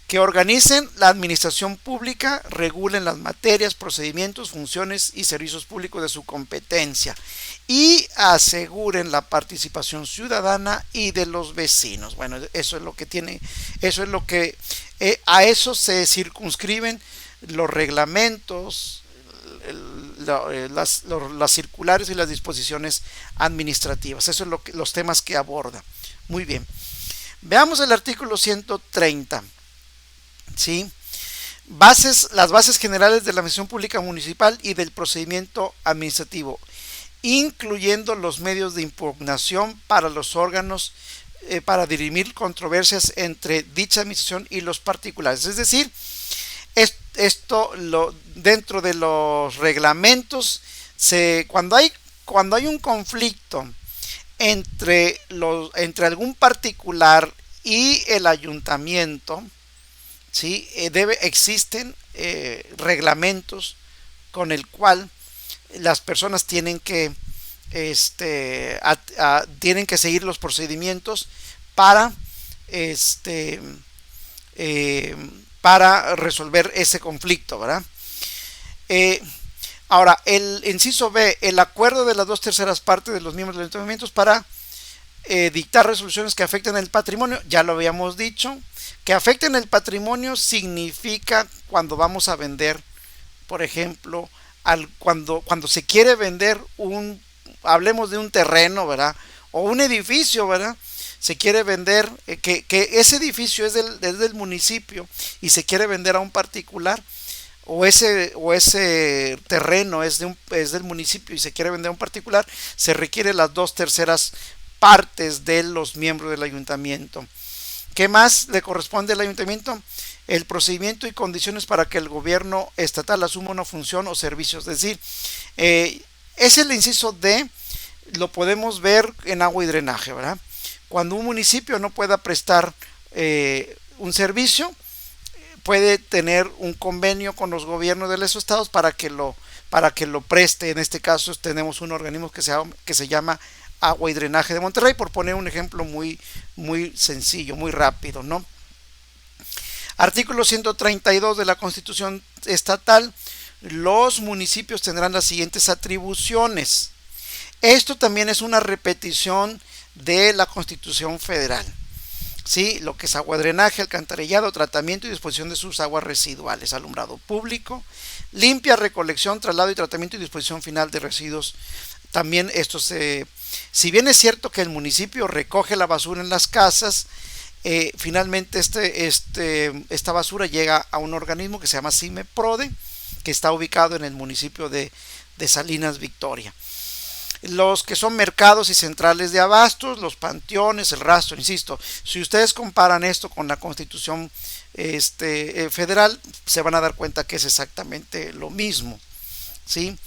Que organicen la administración pública, regulen las materias, procedimientos, funciones y servicios públicos de su competencia, y aseguren la participación ciudadana y de los vecinos. Bueno, eso es lo que tiene, eso es lo que a eso se circunscriben los reglamentos, las circulares y las disposiciones administrativas. Eso es los temas que aborda. Muy bien. Veamos el artículo 130, ¿sí? Las bases generales de la administración pública municipal y del procedimiento administrativo, incluyendo los medios de impugnación para los órganos para dirimir controversias entre dicha administración y los particulares. Es decir, dentro de los reglamentos, cuando hay un conflicto entre algún particular y el ayuntamiento, ¿sí? Existen reglamentos con el cual las personas tienen que seguir los procedimientos para este para resolver ese conflicto, ¿verdad? Ahora, el inciso B, el acuerdo de las 2/3 partes de los miembros del ayuntamiento para dictar resoluciones que afecten el patrimonio, ya lo habíamos dicho. Que afecten el patrimonio significa cuando vamos a vender, por ejemplo, cuando se quiere vender hablemos de un terreno, ¿verdad? O un edificio, ¿verdad? Se quiere vender, que ese edificio es del municipio y se quiere vender a un particular, o ese terreno es del municipio y se quiere vender a un particular, se requiere las 2/3 partes de los miembros del ayuntamiento. ¿Qué más le corresponde al ayuntamiento? El procedimiento y condiciones para que el gobierno estatal asuma una función o servicios. Es decir, es el inciso D, lo podemos ver en agua y drenaje, ¿verdad? Cuando un municipio no pueda prestar un servicio, puede tener un convenio con los gobiernos de los estados para que lo preste. En este caso tenemos un organismo que se llama Agua y Drenaje de Monterrey, por poner un ejemplo muy sencillo, muy rápido, ¿no? Artículo 132 de la Constitución Estatal. Los municipios tendrán las siguientes atribuciones. Esto también es una repetición de la Constitución Federal, ¿sí? Lo que es agua, drenaje, alcantarillado, tratamiento y disposición de sus aguas residuales, alumbrado público, limpia, recolección, traslado y tratamiento y disposición final de residuos. También si bien es cierto que el municipio recoge la basura en las casas, finalmente esta basura llega a un organismo que se llama CIMEPRODE, que está ubicado en el municipio de Salinas Victoria. Los que son mercados y centrales de abastos, los panteones, el rastro, insisto, si ustedes comparan esto con la Constitución federal, se van a dar cuenta que es exactamente lo mismo, ¿sí?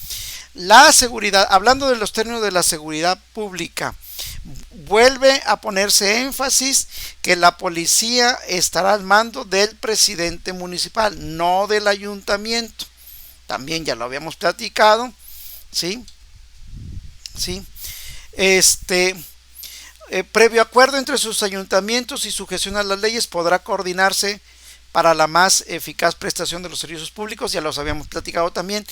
La seguridad, hablando de los términos de la seguridad pública, vuelve a ponerse énfasis que la policía estará al mando del presidente municipal, no del ayuntamiento. También ya lo habíamos platicado, ¿sí? ¿Sí? Previo acuerdo entre sus ayuntamientos y sujeción a las leyes, podrá coordinarse para la más eficaz prestación de los servicios públicos. Ya los habíamos platicado también.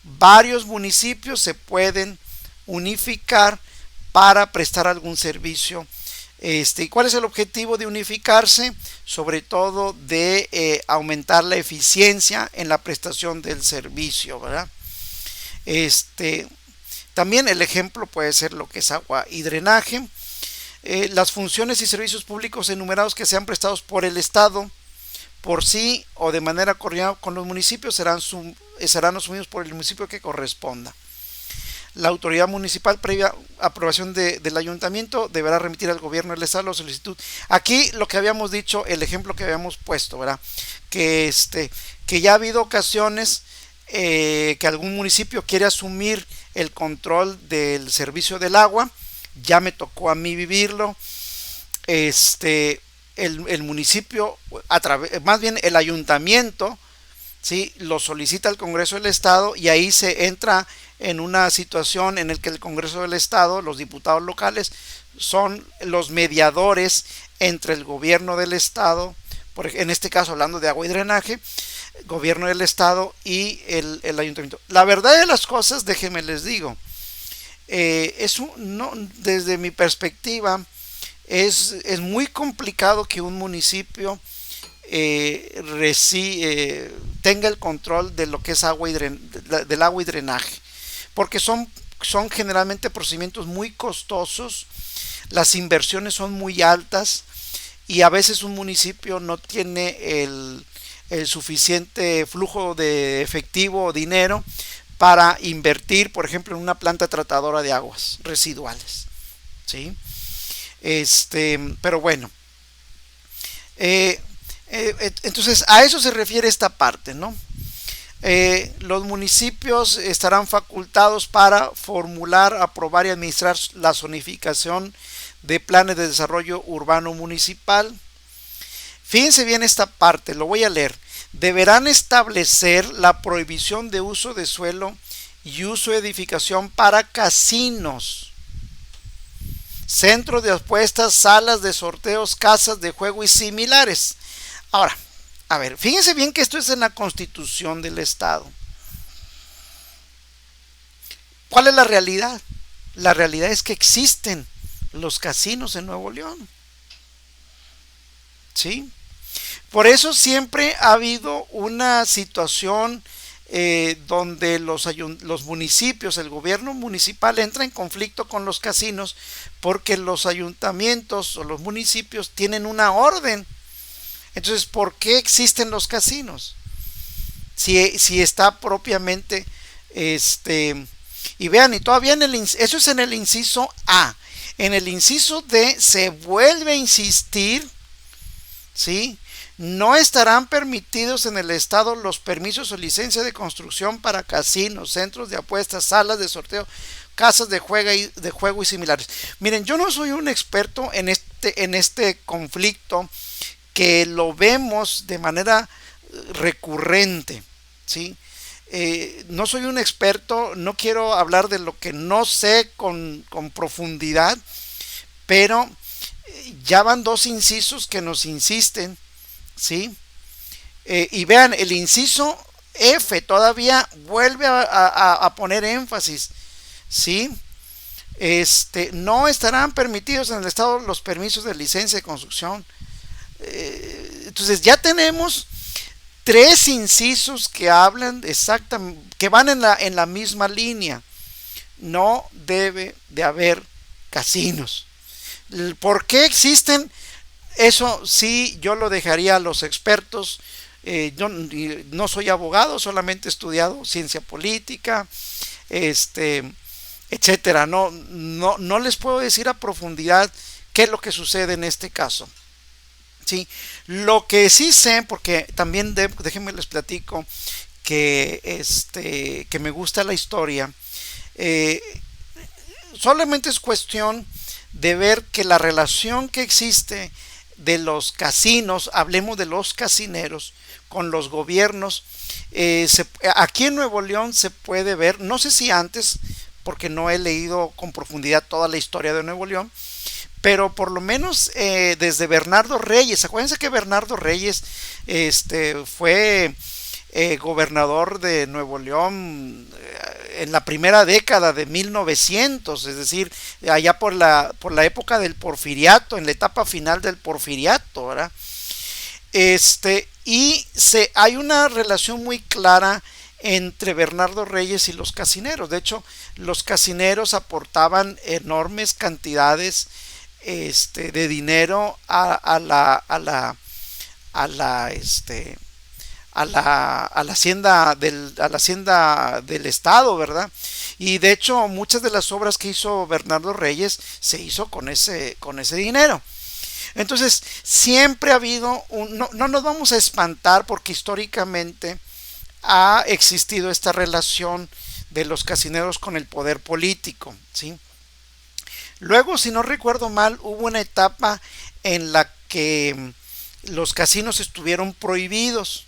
Varios municipios se pueden unificar para prestar algún servicio. ¿Y cuál es el objetivo de unificarse? Sobre todo de aumentar la eficiencia en la prestación del servicio, ¿verdad? También el ejemplo puede ser lo que es agua y drenaje. Las funciones y servicios públicos enumerados que sean prestados por el Estado por sí o de manera coordinada con los municipios serán asumidos por el municipio que corresponda. La autoridad municipal, previa aprobación del ayuntamiento, deberá remitir al gobierno del estado la solicitud. Aquí lo que habíamos dicho, el ejemplo que habíamos puesto, ¿verdad? Que ya ha habido ocasiones que algún municipio quiere asumir el control del servicio del agua. Ya me tocó a mí vivirlo. El municipio, más bien el ayuntamiento, ¿sí?, lo solicita al Congreso del Estado, y ahí se entra en una situación en la que el Congreso del Estado, los diputados locales, son los mediadores entre el gobierno del Estado, en este caso hablando de agua y drenaje, gobierno del Estado y el ayuntamiento. La verdad de las cosas, déjenme les digo, desde mi perspectiva, es muy complicado que un municipio tenga el control de lo que es del agua y drenaje, porque son generalmente procedimientos muy costosos, las inversiones son muy altas, y a veces un municipio no tiene el suficiente flujo de efectivo o dinero para invertir, por ejemplo, en una planta tratadora de aguas residuales, ¿sí? Pero bueno, eh, entonces a eso se refiere esta parte, ¿no? Los municipios estarán facultados para formular, aprobar y administrar la zonificación de planes de desarrollo urbano municipal. Fíjense bien esta parte, lo voy a leer. Deberán establecer la prohibición de uso de suelo y uso de edificación para casinos, centros de apuestas, salas de sorteos, casas de juego y similares. Ahora, a ver, fíjense bien que esto es en la Constitución del Estado. ¿Cuál es la realidad? La realidad es que existen los casinos en Nuevo León. ¿Sí? Por eso siempre ha habido una situación donde los municipios, el gobierno municipal entra en conflicto con los casinos porque los ayuntamientos o los municipios tienen una orden. Entonces, ¿por qué existen los casinos? Si está propiamente, y vean, y todavía eso es en el inciso A. En el inciso D se vuelve a insistir, ¿sí? No estarán permitidos en el estado los permisos o licencias de construcción para casinos, centros de apuestas, salas de sorteo, casas de juego y similares. Miren, yo no soy un experto en este conflicto que lo vemos de manera recurrente, ¿sí? No soy un experto, no quiero hablar de lo que no sé con profundidad, pero ya van dos incisos que nos insisten, ¿sí? Y vean, el inciso F todavía vuelve a poner énfasis, ¿sí? No estarán permitidos en el estado los permisos de licencia de construcción. Entonces ya tenemos tres incisos que hablan exactamente, que van en la misma línea. No debe de haber casinos. ¿Por qué existen? Eso sí, yo lo dejaría a los expertos. Yo no soy abogado, solamente he estudiado ciencia política, etcétera. No les puedo decir a profundidad qué es lo que sucede en este caso. Sí, lo que sí sé, porque también déjenme les platico que me gusta la historia. Solamente es cuestión de ver que la relación que existe de los casinos, hablemos de los casineros, con los gobiernos, aquí en Nuevo León se puede ver, no sé si antes, porque no he leído con profundidad toda la historia de Nuevo León, pero por lo menos desde Bernardo Reyes. Acuérdense que Bernardo Reyes fue gobernador de Nuevo León en la primera década de 1900, es decir, allá por la época del porfiriato, en la etapa final del porfiriato, ¿verdad? Hay una relación muy clara entre Bernardo Reyes y los casineros. De hecho, los casineros aportaban enormes cantidades de dinero a la hacienda del estado, ¿verdad? Y de hecho muchas de las obras que hizo Bernardo Reyes se hizo con ese dinero. Entonces siempre ha habido no nos vamos a espantar porque históricamente ha existido esta relación de los casineros con el poder político, ¿sí? Luego, si no recuerdo mal, hubo una etapa en la que los casinos estuvieron prohibidos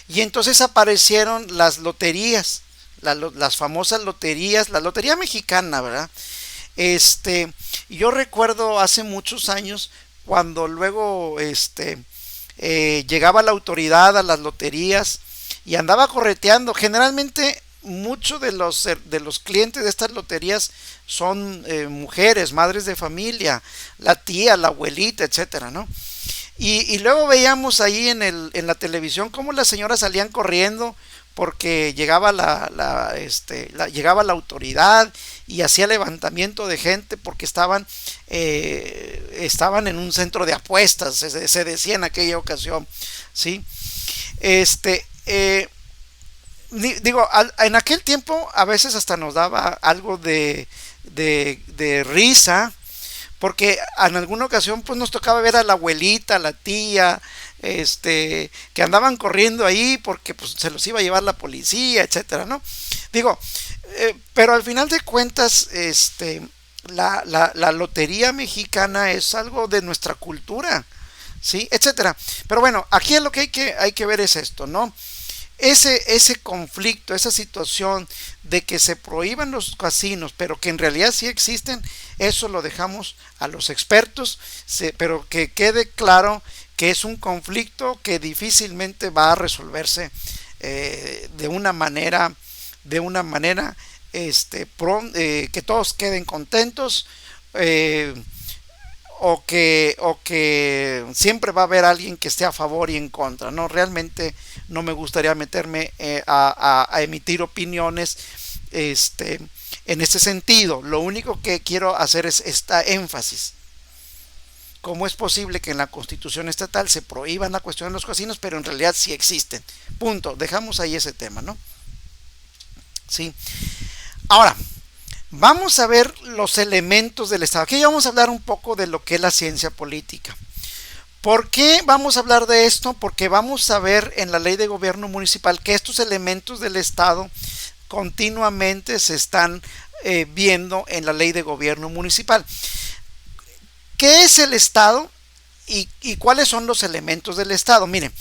y entonces aparecieron las loterías, las famosas loterías, la lotería mexicana, ¿verdad? Yo recuerdo hace muchos años cuando luego llegaba la autoridad a las loterías y andaba correteando. Generalmente muchos de los clientes de estas loterías son mujeres, madres de familia, la tía, la abuelita, etcétera, ¿no? Y luego veíamos ahí en la televisión cómo las señoras salían corriendo porque llegaba llegaba la autoridad y hacía levantamiento de gente porque estaban en un centro de apuestas, se decía en aquella ocasión, ¿sí? Este, digo, en aquel tiempo a veces hasta nos daba algo de risa, porque en alguna ocasión pues nos tocaba ver a la abuelita, a la tía, que andaban corriendo ahí porque pues se los iba a llevar la policía, etcétera, ¿no? Digo, pero al final de cuentas, la lotería mexicana es algo de nuestra cultura, ¿sí? Etcétera. Pero bueno, aquí lo que hay que ver es esto, ¿no? Ese conflicto, esa situación de que se prohíban los casinos, pero que en realidad sí existen, eso lo dejamos a los expertos, pero que quede claro que es un conflicto que difícilmente va a resolverse de una manera que todos queden contentos, eh, o que siempre va a haber alguien que esté a favor y en contra, ¿no? Realmente no me gustaría meterme a emitir opiniones en este sentido. Lo único que quiero hacer es esta énfasis. ¿Cómo es posible que en la Constitución estatal se prohíban la cuestión de los casinos, pero en realidad sí existen? Punto. Dejamos ahí ese tema, ¿no? Sí. Ahora, vamos a ver los elementos del Estado. Aquí ya vamos a hablar un poco de lo que es la ciencia política. ¿Por qué vamos a hablar de esto? Porque vamos a ver en la ley de gobierno municipal que estos elementos del Estado continuamente se están viendo en la ley de gobierno municipal. ¿Qué es el Estado y cuáles son los elementos del Estado? Miren,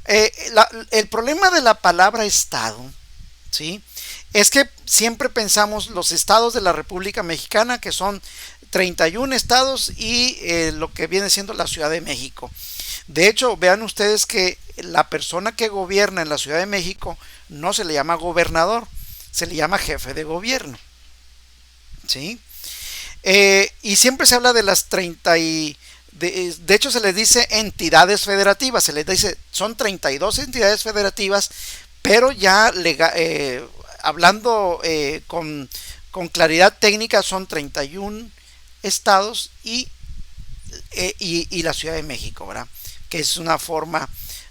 el problema de la palabra Estado, ¿sí?, es que siempre pensamos los estados de la República Mexicana, que son 31 estados, y lo que viene siendo la Ciudad de México. De hecho, vean ustedes que la persona que gobierna en la Ciudad de México no se le llama gobernador, se le llama jefe de gobierno, ¿sí? Y siempre se habla de las 30 y... De hecho, se les dice entidades federativas, se les dice, son 32 entidades federativas, pero ya hablando con claridad técnica, son 31 estados y la Ciudad de México, ¿verdad? Que es una forma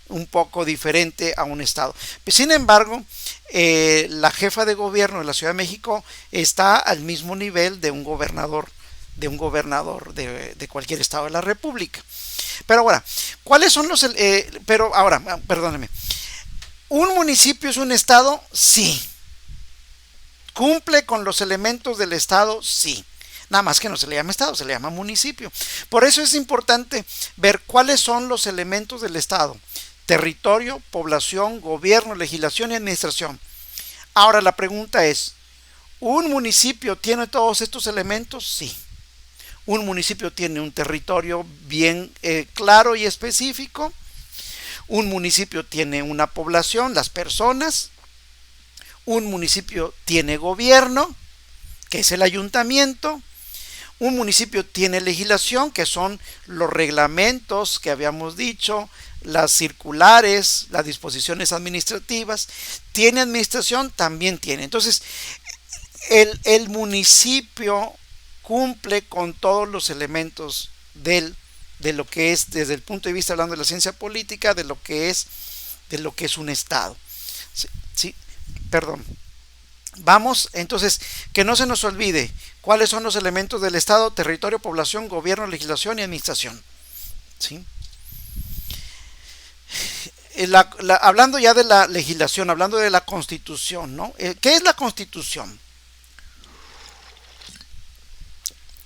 un poco diferente a un estado. Sin embargo, la jefa de gobierno de la Ciudad de México está al mismo nivel de un gobernador de cualquier estado de la República. Pero ahora, ¿cuáles son los... pero ahora, perdóneme. ¿Un municipio es un estado? Sí. ¿Cumple con los elementos del estado? Sí. Nada más que no se le llama estado, se le llama municipio. Por eso es importante ver cuáles son los elementos del estado: territorio, población, gobierno, legislación y administración. Ahora la pregunta es, ¿un municipio tiene todos estos elementos? Sí. Un municipio tiene un territorio bien claro y específico. Un municipio tiene una población, las personas. Un municipio tiene gobierno, que es el ayuntamiento. Un municipio tiene legislación, que son los reglamentos que habíamos dicho, las circulares, las disposiciones administrativas. Tiene administración, también tiene. Entonces, el municipio cumple con todos los elementos de lo que es, desde el punto de vista, hablando de la ciencia política, de lo que es un estado. Sí, sí, perdón. Vamos, entonces, que no se nos olvide cuáles son los elementos del estado: territorio, población, gobierno, legislación y administración. ¿Sí? Hablando ya de la legislación, hablando de la Constitución, ¿no? ¿Qué es la Constitución?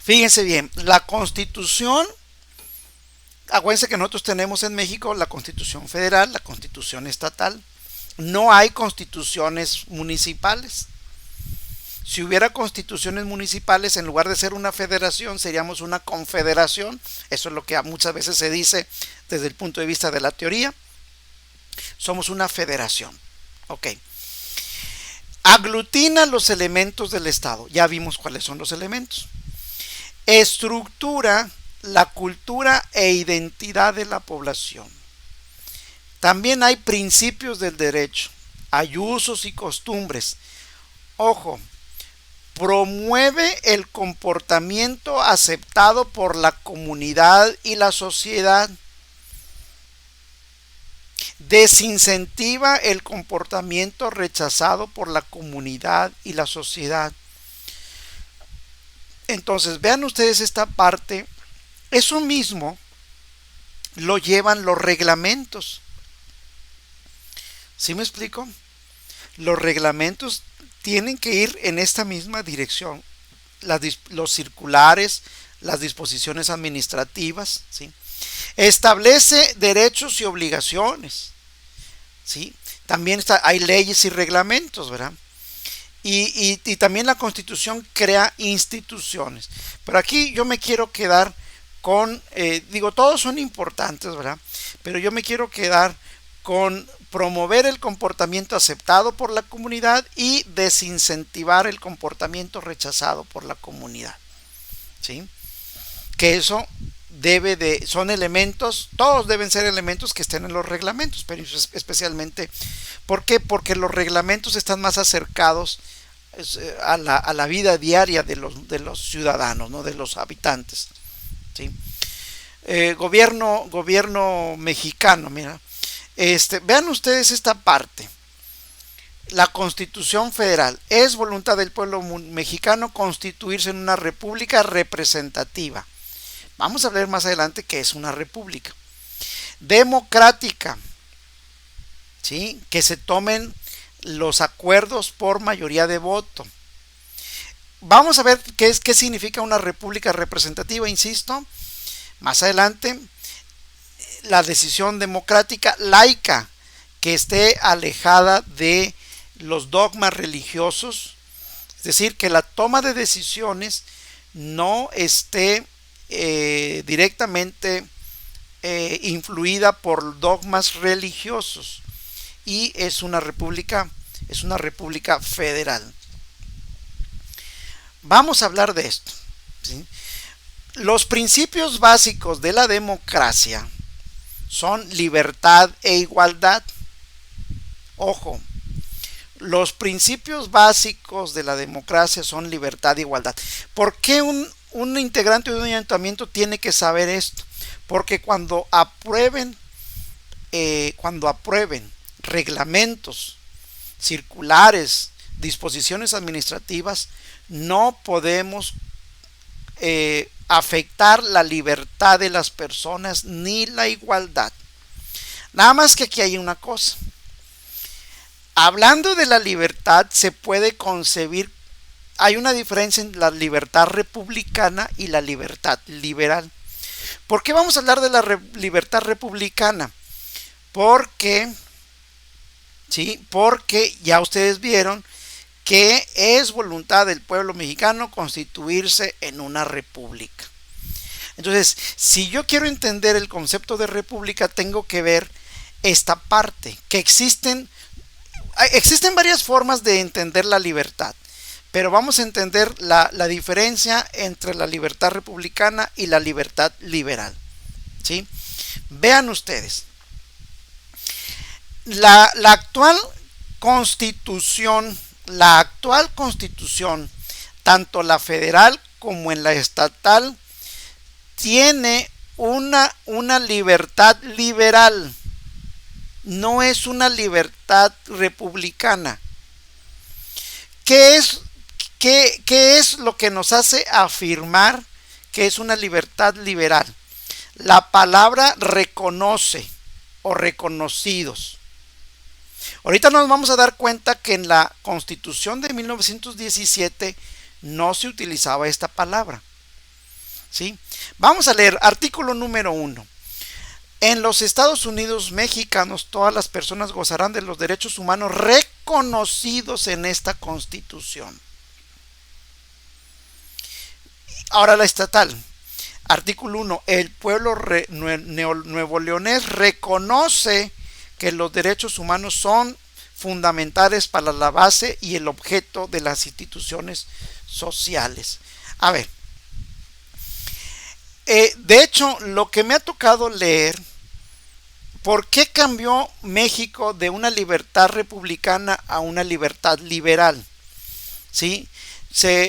Fíjense bien, la Constitución, acuérdense que nosotros tenemos en México la Constitución Federal, la Constitución Estatal. No hay constituciones municipales. Si hubiera constituciones municipales, en lugar de ser una federación, seríamos una confederación. Eso es lo que muchas veces se dice desde el punto de vista de la teoría. Somos una federación. Ok. Aglutina los elementos del Estado. Ya vimos cuáles son los elementos. Estructura la cultura e identidad de la población. También hay principios del derecho. hay usos y costumbres. Ojo, promueve el comportamiento aceptado por la comunidad y la sociedad. Desincentiva el comportamiento rechazado por la comunidad y la sociedad. Entonces, vean ustedes esta parte. Eso mismo lo llevan los reglamentos. ¿Sí me explico? Los reglamentos tienen que ir en esta misma dirección. Los circulares, las disposiciones administrativas, ¿sí? Establece derechos y obligaciones, ¿sí? También hay leyes y reglamentos, ¿verdad? Y también la Constitución crea instituciones. Pero aquí yo me quiero quedar con, digo, todos son importantes, ¿verdad? Pero yo me quiero quedar con promover el comportamiento aceptado por la comunidad y desincentivar el comportamiento rechazado por la comunidad, ¿sí? Que eso son elementos, todos deben ser elementos que estén en los reglamentos, pero especialmente, ¿por qué? Porque los reglamentos están más acercados a la vida diaria de los ciudadanos, ¿no? De los habitantes, ¿sí? Gobierno mexicano, mira, vean ustedes esta parte. La Constitución Federal: es voluntad del pueblo mexicano constituirse en una república representativa. Vamos a ver más adelante qué es una república. Democrática, ¿sí? Que se tomen los acuerdos por mayoría de voto. Vamos a ver qué significa una república representativa, insisto. Más adelante, la decisión democrática. Laica, que esté alejada de los dogmas religiosos, es decir, que la toma de decisiones no esté directamente influida por dogmas religiosos, y es una república federal. Vamos a hablar de esto, ¿sí? Los principios básicos de la democracia son libertad e igualdad. Ojo, los principios básicos de la democracia son libertad e igualdad. ¿Por qué un integrante de un ayuntamiento tiene que saber esto? Porque cuando aprueben reglamentos, circulares, disposiciones administrativas, no podemos afectar la libertad de las personas ni la igualdad. Nada más que aquí hay una cosa. Hablando de la libertad, se puede concebir, hay una diferencia en la libertad republicana y la libertad liberal. ¿Por qué vamos a hablar de la libertad republicana? Porque ya ustedes vieron que es voluntad del pueblo mexicano constituirse en una república. Entonces, si yo quiero entender el concepto de república, tengo que ver esta parte, que existen varias formas de entender la libertad, pero vamos a entender la diferencia entre la libertad republicana y la libertad liberal, ¿sí? Vean ustedes, la actual constitución, tanto la federal como en la estatal, tiene una libertad liberal. No es una libertad republicana. ¿Qué es lo que nos hace afirmar que es una libertad liberal? La palabra reconoce o reconocidos. Ahorita nos vamos a dar cuenta que en la Constitución de 1917 no se utilizaba esta palabra, ¿sí? Vamos a leer artículo número 1. En los Estados Unidos mexicanos, todas las personas gozarán de los derechos humanos reconocidos en esta Constitución. Ahora la estatal. Artículo 1. El pueblo nuevo leonés reconoce que los derechos humanos son fundamentales para la base y el objeto de las instituciones sociales. A ver. De hecho, lo que me ha tocado leer, ¿Por qué cambió México de una libertad republicana a una libertad liberal? ¿Sí?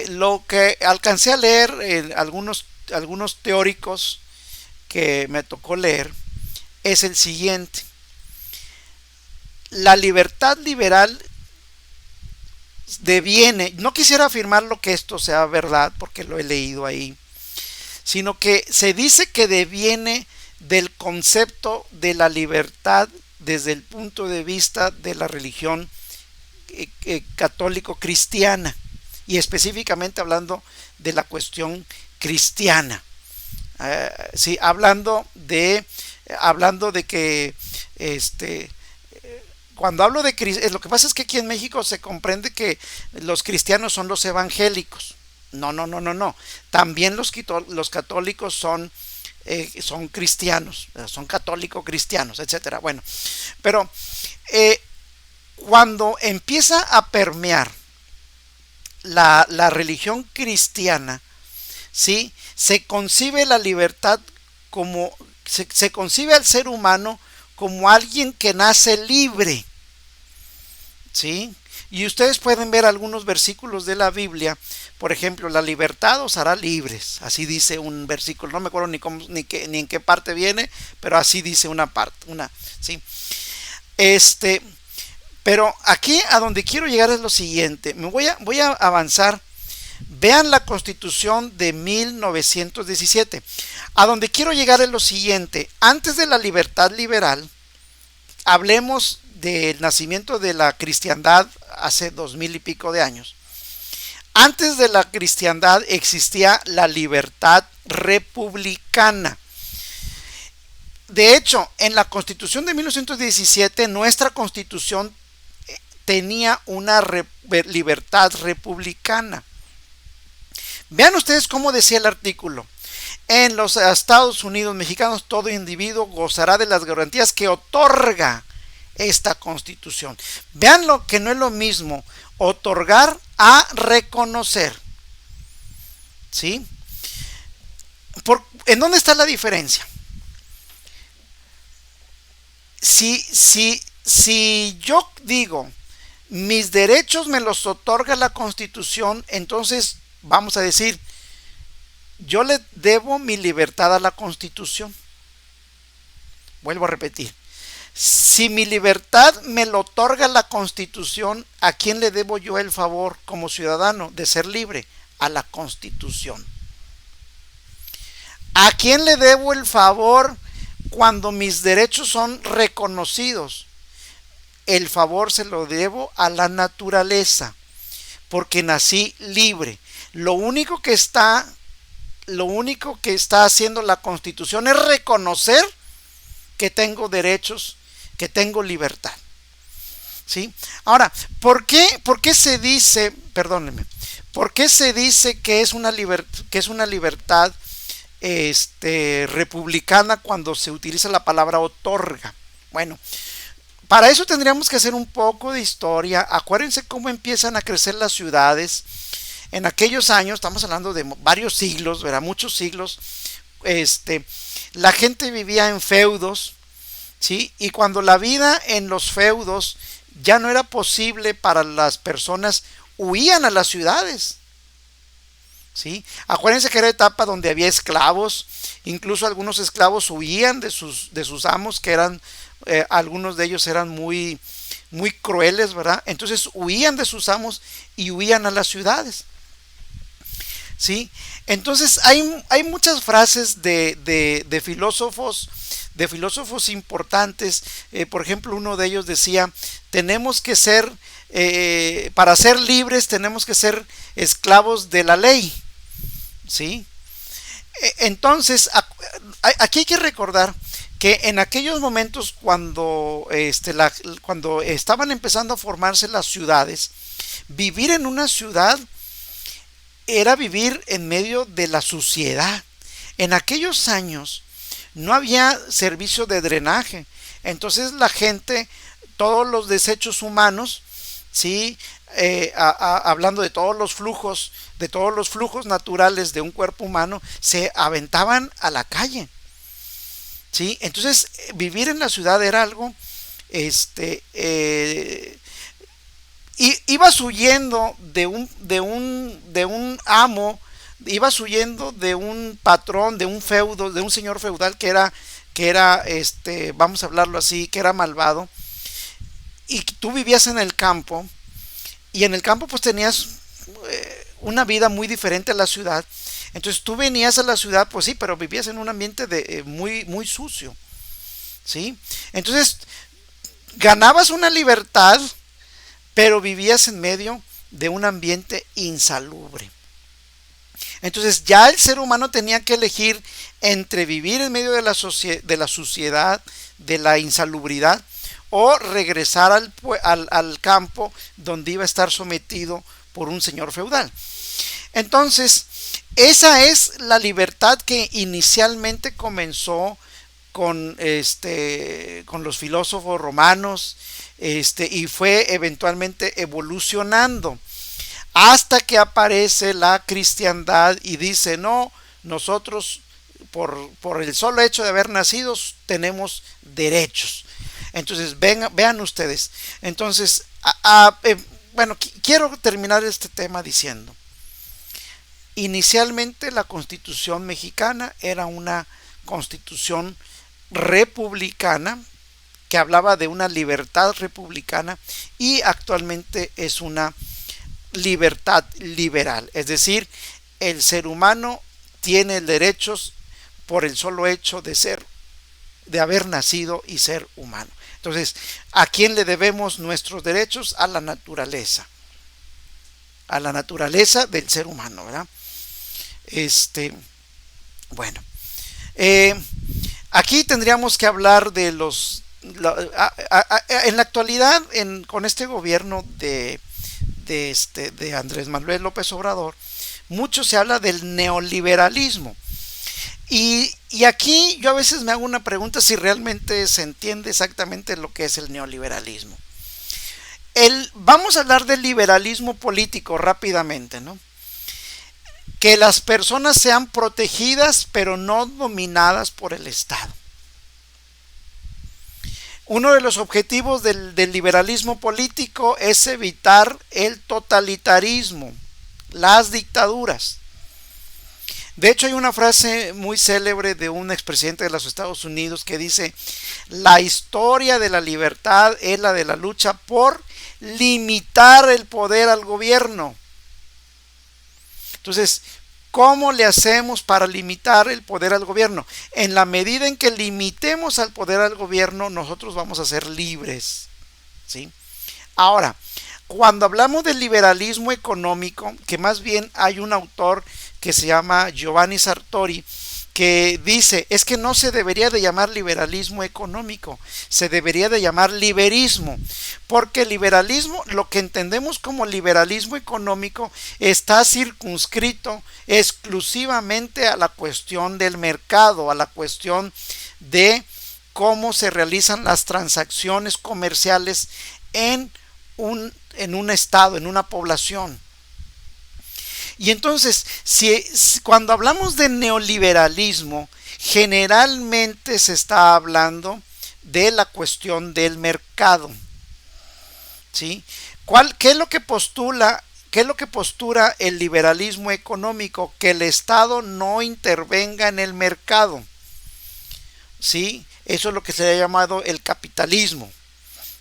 Lo que alcancé a leer en algunos teóricos que me tocó leer es el siguiente. La libertad liberal deviene, no quisiera afirmar lo que esto sea verdad porque lo he leído ahí, sino que se dice que deviene del concepto de la libertad desde el punto de vista de la religión católico cristiana, y específicamente hablando de la cuestión cristiana. Sí, hablando de que cuando hablo de lo que pasa es que aquí en México se comprende que los cristianos son los evangélicos. No, no, no, no, no. También los católicos son cristianos, son católicos cristianos, etcétera. Bueno, pero cuando empieza a permear la religión cristiana, ¿sí? Se concibe la libertad como, se concibe al ser humano como alguien que nace libre, ¿sí? Y ustedes pueden ver algunos versículos de la Biblia, por ejemplo, la libertad os hará libres, así dice un versículo, no me acuerdo ni en qué parte viene, pero así dice una parte, ¿sí? Pero aquí a donde quiero llegar es lo siguiente, voy a avanzar. Vean la Constitución de 1917. A donde quiero llegar es lo siguiente. Antes de la libertad liberal, hablemos del nacimiento de la cristiandad hace 2000 y pico de años. Antes de la cristiandad existía la libertad republicana. De hecho, en la Constitución de 1917, nuestra Constitución tenía una libertad republicana. Vean ustedes cómo decía el artículo. En los Estados Unidos mexicanos, todo individuo gozará de las garantías que otorga esta Constitución. Vean lo que no es lo mismo otorgar a reconocer. ¿Sí? ¿En dónde está la diferencia? Si yo digo mis derechos me los otorga la Constitución, entonces vamos a decir, yo le debo mi libertad a la Constitución. Vuelvo a repetir. Si mi libertad me lo otorga la Constitución, ¿a quién le debo yo el favor como ciudadano de ser libre? A la Constitución. ¿A quién le debo el favor cuando mis derechos son reconocidos? El favor se lo debo a la naturaleza, porque nací libre. Lo único que está haciendo la Constitución es reconocer que tengo derechos, que tengo libertad. ¿Sí? Ahora, ¿por qué se dice, perdónenme, por qué se dice que es una libertad republicana cuando se utiliza la palabra otorga? Bueno, para eso tendríamos que hacer un poco de historia. Acuérdense cómo empiezan a crecer las ciudades. En aquellos años, estamos hablando de varios siglos, ¿verdad? Muchos siglos, la gente vivía en feudos, ¿sí? Y cuando la vida en los feudos ya no era posible para las personas, huían a las ciudades, ¿sí? Acuérdense que era etapa donde había esclavos, incluso algunos esclavos huían de sus amos, que eran, algunos de ellos eran muy, muy crueles, ¿verdad? Entonces huían de sus amos y huían a las ciudades. ¿Sí? Entonces hay muchas frases de filósofos importantes. Por ejemplo, uno de ellos decía, tenemos que ser, para ser libres tenemos que ser esclavos de la ley. ¿Sí? Entonces, aquí hay que recordar que en aquellos momentos cuando estaban empezando a formarse las ciudades, vivir en una ciudad era vivir en medio de la suciedad. En aquellos años no había servicio de drenaje, entonces la gente, todos los desechos humanos, ¿sí? Hablando de todos los flujos naturales de un cuerpo humano, se aventaban a la calle. ¿sí? Entonces, vivir en la ciudad era algo, este, ibas huyendo de un amo, ibas huyendo de un patrón, de un feudo, de un señor feudal vamos a hablarlo así, que era malvado, y tú vivías en el campo, y en el campo pues tenías una vida muy diferente a la ciudad. Entonces tú venías a la ciudad, pues sí, pero vivías en un ambiente muy, muy sucio, ¿sí? Entonces ganabas una libertad, pero vivías en medio de un ambiente insalubre. Entonces ya el ser humano tenía que elegir entre vivir en medio de de la suciedad, de la insalubridad, o regresar al campo donde iba a estar sometido por un señor feudal. Entonces, esa es la libertad que inicialmente comenzó con los filósofos romanos, y fue eventualmente evolucionando hasta que aparece la cristiandad y dice, no, nosotros por el solo hecho de haber nacido tenemos derechos. Entonces, vean ustedes. Entonces, bueno, quiero terminar este tema diciendo, inicialmente la Constitución mexicana era una constitución republicana que hablaba de una libertad republicana, y actualmente es una libertad liberal, es decir, el ser humano tiene derechos por el solo hecho de haber nacido y ser humano. Entonces, ¿a quién le debemos nuestros derechos? A la naturaleza del ser humano, ¿verdad? Bueno, aquí tendríamos que hablar de en la actualidad, con este gobierno de Andrés Manuel López Obrador, mucho se habla del neoliberalismo. Y aquí yo a veces me hago una pregunta si realmente se entiende exactamente lo que es el neoliberalismo. Vamos a hablar del liberalismo político rápidamente, ¿no? Que las personas sean protegidas pero no dominadas por el Estado. Uno de los objetivos del liberalismo político es evitar el totalitarismo, las dictaduras. De hecho, hay una frase muy célebre de un expresidente de los Estados Unidos que dice: la historia de la libertad es la de la lucha por limitar el poder al gobierno. Entonces, ¿cómo le hacemos para limitar el poder al gobierno? En la medida en que limitemos al poder al gobierno, nosotros vamos a ser libres, ¿sí? Ahora, cuando hablamos del liberalismo económico, que más bien hay un autor que se llama Giovanni Sartori, que dice, es que no se debería de llamar liberalismo económico, se debería de llamar liberismo, porque liberalismo, lo que entendemos como liberalismo económico, está circunscrito exclusivamente a la cuestión del mercado, a la cuestión de cómo se realizan las transacciones comerciales en un estado, en una población. Y entonces, cuando hablamos de neoliberalismo, generalmente se está hablando de la cuestión del mercado, ¿sí? ¿Qué es lo que postula? ¿Qué es lo que postura el liberalismo económico? Que el Estado no intervenga en el mercado, ¿sí? Eso es lo que se ha llamado el capitalismo,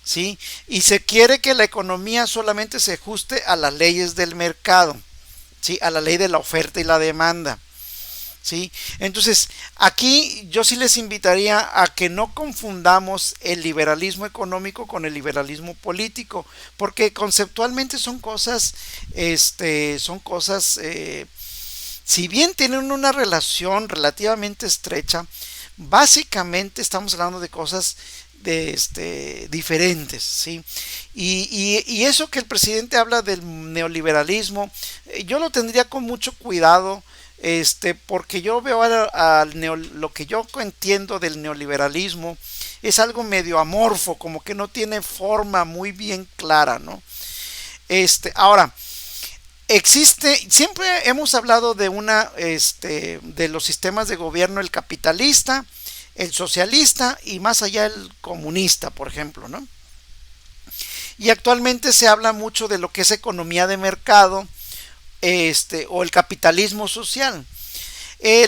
¿sí? Y se quiere que la economía solamente se ajuste a las leyes del mercado, ¿sí? A la ley de la oferta y la demanda, ¿sí? Entonces, aquí yo sí les invitaría a que no confundamos el liberalismo económico con el liberalismo político, porque conceptualmente son cosas, si bien tienen una relación relativamente estrecha, básicamente estamos hablando de cosas diferentes, ¿sí? Y eso que el presidente habla del neoliberalismo, yo lo tendría con mucho cuidado, porque yo veo lo que yo entiendo del neoliberalismo es algo medio amorfo, como que no tiene forma muy bien clara, ¿no? Ahora, siempre hemos hablado de los sistemas de gobierno, el capitalista, el socialista y más allá el comunista, por ejemplo, ¿no? Y actualmente se habla mucho de lo que es economía de mercado, o el capitalismo social.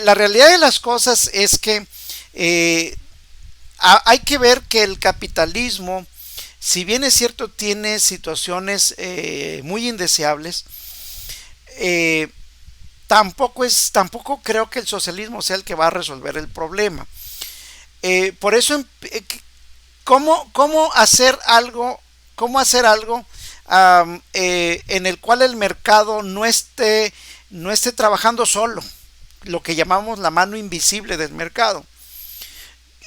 La realidad de las cosas es que eh, hay que ver que el capitalismo, si bien es cierto, tiene situaciones muy indeseables, eh, tampoco creo que el socialismo sea el que va a resolver el problema. Por eso, ¿cómo hacer algo? ¿Cómo hacer algo en el cual el mercado no esté trabajando solo? Lo que llamamos la mano invisible del mercado.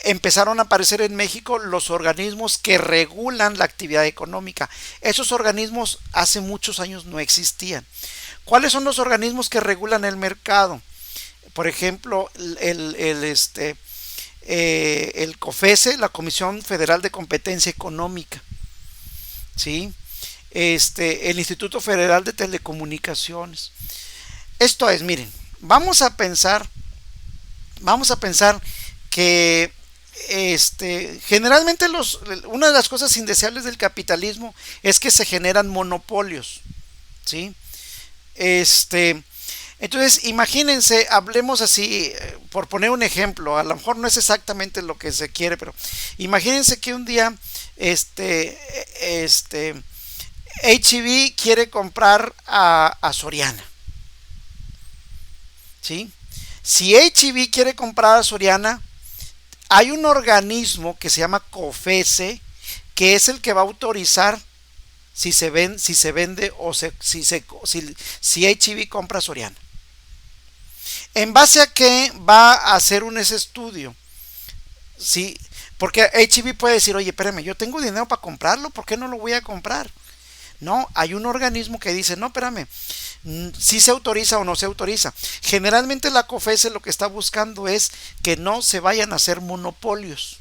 Empezaron a aparecer en México los organismos que regulan la actividad económica. Esos organismos hace muchos años no existían. ¿Cuáles son los organismos que regulan el mercado? Por ejemplo, el COFESE, la Comisión Federal de Competencia Económica, ¿sí? El Instituto Federal de Telecomunicaciones. Esto es, miren, vamos a pensar que generalmente una de las cosas indeseables del capitalismo es que se generan monopolios, ¿sí? Entonces, imagínense, hablemos así, por poner un ejemplo, a lo mejor no es exactamente lo que se quiere, pero imagínense que un día HEB quiere comprar a Soriana, ¿sí? Si HEB quiere comprar a Soriana, hay un organismo que se llama COFESE, que es el que va a autorizar si se vende o si HEB compra a Soriana. ¿En base a qué va a hacer ese estudio? Sí, porque HEB puede decir, oye, espérame, yo tengo dinero para comprarlo, ¿por qué no lo voy a comprar? No, hay un organismo que dice, no, espérame, si se autoriza o no se autoriza. Generalmente la COFESE lo que está buscando es que no se vayan a hacer monopolios,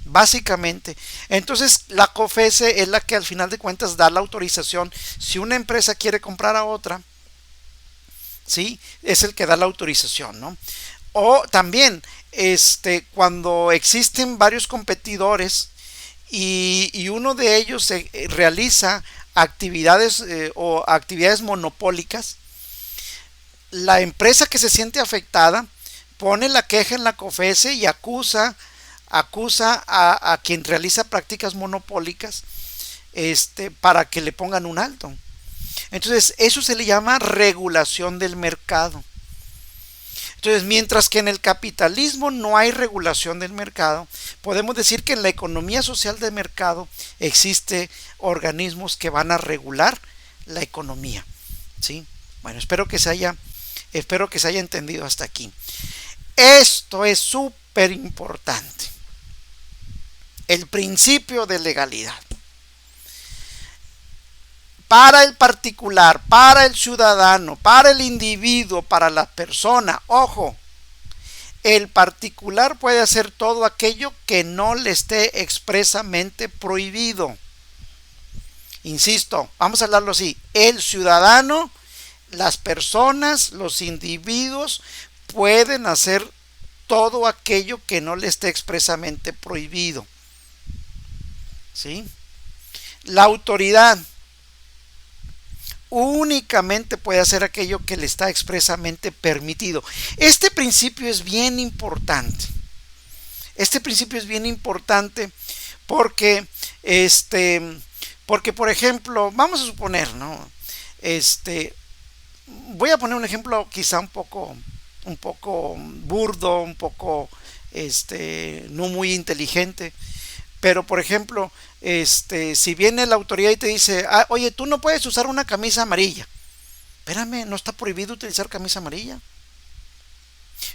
básicamente. Entonces la COFESE es la que al final de cuentas da la autorización. Si una empresa quiere comprar a otra, ¿sí? Es el que da la autorización, ¿no? O también, cuando existen varios competidores y uno de ellos realiza actividades o actividades monopólicas, la empresa que se siente afectada pone la queja en la COFESE y acusa a quien realiza prácticas monopólicas, para que le pongan un alto. Entonces, eso se le llama regulación del mercado. Entonces, mientras que en el capitalismo no hay regulación del mercado, podemos decir que en la economía social de mercado existe organismos que van a regular la economía, ¿sí? Bueno, espero que se haya entendido hasta aquí. Esto es súper importante. El principio de legalidad. Para el particular, para el ciudadano, para el individuo, para la persona, ojo, el particular puede hacer todo aquello que no le esté expresamente prohibido. Insisto, vamos a hablarlo así, el ciudadano, las personas, los individuos pueden hacer todo aquello que no le esté expresamente prohibido, ¿sí? La autoridad únicamente puede hacer aquello que le está expresamente permitido. Este principio es bien importante. Porque, por ejemplo, vamos a suponer, ¿no? Voy a poner un ejemplo quizá un poco burdo, un poco, no muy inteligente. Pero, por ejemplo, si viene la autoridad y te dice, oye, tú no puedes usar una camisa amarilla. Espérame, no está prohibido utilizar camisa amarilla.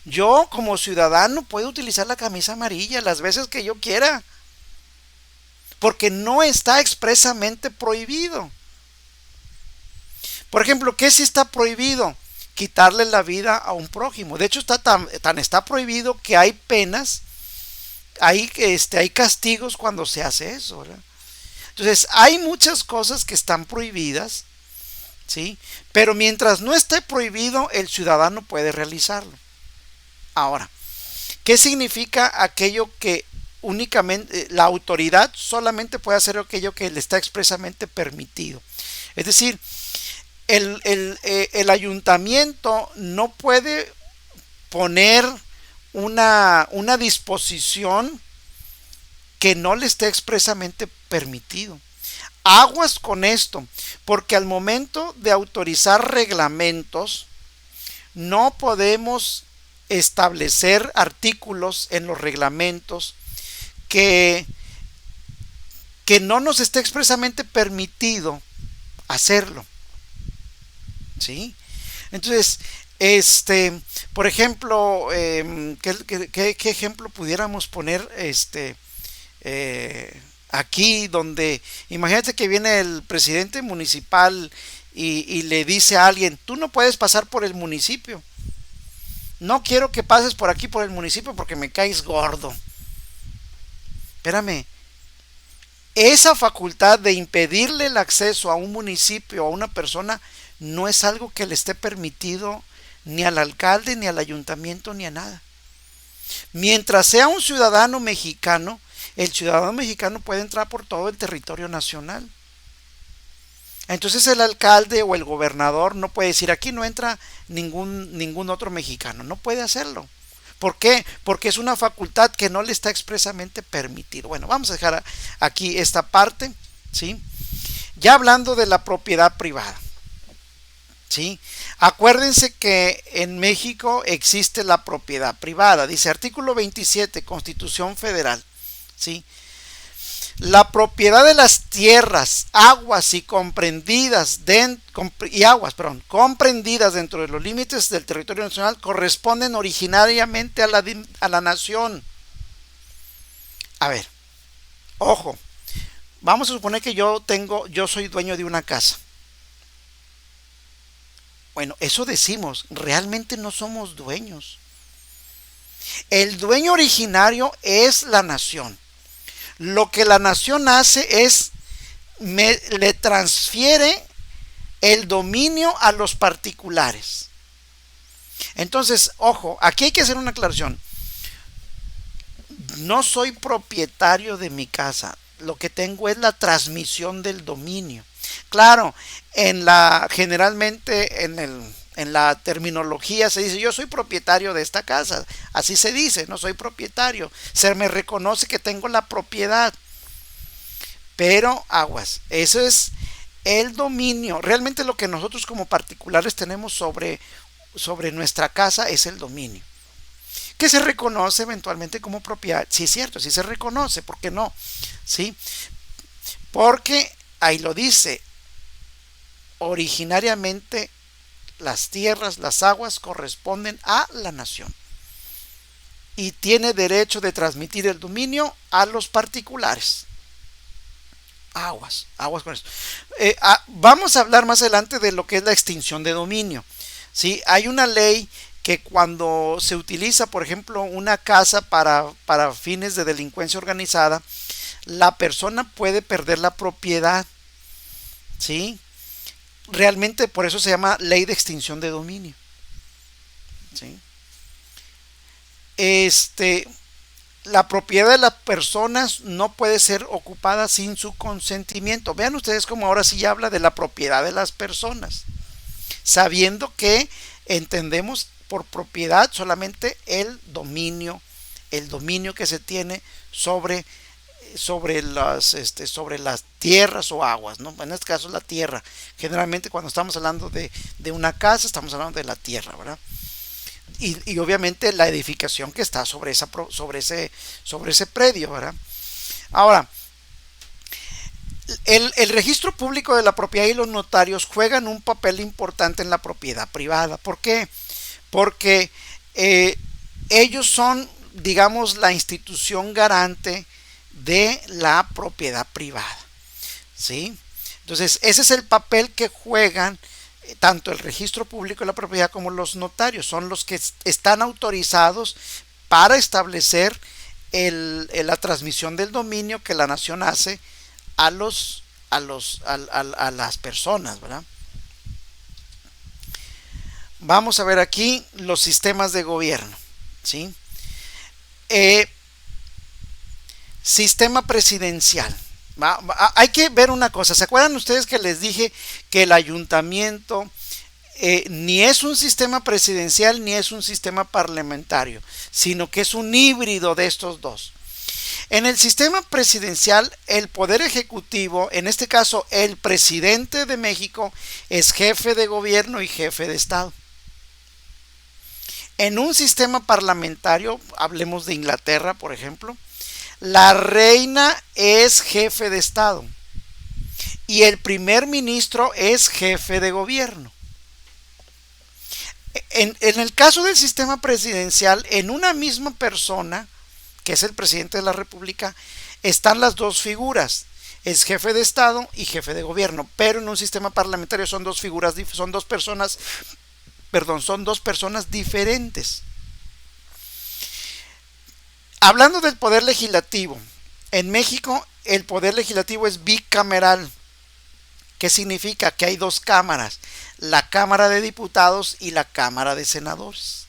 Yo, como ciudadano, puedo utilizar la camisa amarilla las veces que yo quiera, porque no está expresamente prohibido. Por ejemplo, ¿qué sí está prohibido? Quitarle la vida a un prójimo. De hecho, está prohibido que hay penas. Hay castigos cuando se hace eso, ¿verdad? Entonces, hay muchas cosas que están prohibidas, ¿sí? Pero mientras no esté prohibido, el ciudadano puede realizarlo. Ahora, ¿Qué significa aquello que únicamente la autoridad solamente puede hacer aquello que le está expresamente permitido? Es decir, el ayuntamiento no puede poner una disposición que no le esté expresamente permitido. Aguas con esto, porque al momento de autorizar reglamentos, no podemos establecer artículos en los reglamentos que, que no nos esté expresamente permitido hacerlo. ¿Sí? Entonces, por ejemplo, ¿qué ejemplo pudiéramos poner aquí donde imagínate que viene el presidente municipal y le dice a alguien, tú no puedes pasar por el municipio, no quiero que pases por aquí por el municipio porque me caes gordo? Espérame, esa facultad de impedirle el acceso a un municipio, a una persona, no es algo que le esté permitido ni al alcalde, ni al ayuntamiento, ni a nada. Mientras sea un ciudadano mexicano, el ciudadano mexicano puede entrar por todo el territorio nacional. Entonces el alcalde o el gobernador no puede decir aquí no entra ningún otro mexicano, no puede hacerlo. ¿Por qué? Porque es una facultad que no le está expresamente permitido. Bueno, vamos a dejar aquí esta parte, ¿sí? Ya hablando de la propiedad privada, ¿sí? Acuérdense que en México existe la propiedad privada, dice artículo 27, Constitución Federal, ¿sí? La propiedad de las tierras, aguas y comprendidas dentro de los límites del territorio nacional corresponden originariamente a la nación. A ver, ojo, vamos a suponer que yo soy dueño de una casa. Bueno, eso decimos, realmente no somos dueños. El dueño originario es la nación. Lo que la nación hace es le transfiere el dominio a los particulares. Entonces, ojo, aquí hay que hacer una aclaración. No soy propietario de mi casa. Lo que tengo es la transmisión del dominio. Claro, generalmente en la terminología se dice yo soy propietario de esta casa, así se dice, no soy propietario, se me reconoce que tengo la propiedad, pero aguas, eso es el dominio. Realmente lo que nosotros como particulares tenemos sobre nuestra casa es el dominio, que se reconoce eventualmente como propiedad. Sí es cierto, sí se reconoce, ¿por qué no? Sí, porque ahí lo dice, originariamente las tierras, las aguas corresponden a la nación y tiene derecho de transmitir el dominio a los particulares. Aguas con eso. Vamos a hablar más adelante de lo que es la extinción de dominio. ¿Sí? Hay una ley que cuando se utiliza, por ejemplo, una casa para fines de delincuencia organizada, la persona puede perder la propiedad. ¿Sí? Realmente por eso se llama ley de extinción de dominio. ¿Sí? La propiedad de las personas no puede ser ocupada sin su consentimiento. Vean ustedes cómo ahora sí habla de la propiedad de las personas, sabiendo que entendemos por propiedad solamente el dominio que se tiene sobre las tierras o aguas, ¿no? En este caso la tierra. Generalmente cuando estamos hablando de una casa estamos hablando de la tierra, ¿verdad? Y obviamente la edificación que está sobre ese predio, ¿verdad? Ahora, el registro público de la propiedad y los notarios juegan un papel importante en la propiedad privada. ¿Por qué? Porque ellos son, digamos, la institución garante de la propiedad privada, ¿sí? Entonces ese es el papel que juegan tanto el registro público de la propiedad como los notarios. Son los que están autorizados para establecer la transmisión del dominio que la nación hace a las personas, ¿verdad? Vamos a ver aquí los sistemas de gobierno, ¿sí? Eh, Sistema presidencial. Hay que ver una cosa. ¿Se acuerdan ustedes que les dije que el ayuntamiento ni es un sistema presidencial ni es un sistema parlamentario, sino que es un híbrido de estos dos? En el sistema presidencial, el poder ejecutivo, en este caso el presidente de México, es jefe de gobierno y jefe de Estado. En un sistema parlamentario, hablemos de Inglaterra, por ejemplo, la reina es jefe de Estado y el primer ministro es jefe de gobierno. En el caso del sistema presidencial, en una misma persona, que es el presidente de la República, están las dos figuras, es jefe de Estado y jefe de gobierno, pero en un sistema parlamentario son dos figuras, son dos personas, perdón, son dos personas diferentes. Hablando del poder legislativo, en México el poder legislativo es bicameral. ¿Qué significa? Que hay dos cámaras, la Cámara de Diputados y la Cámara de Senadores.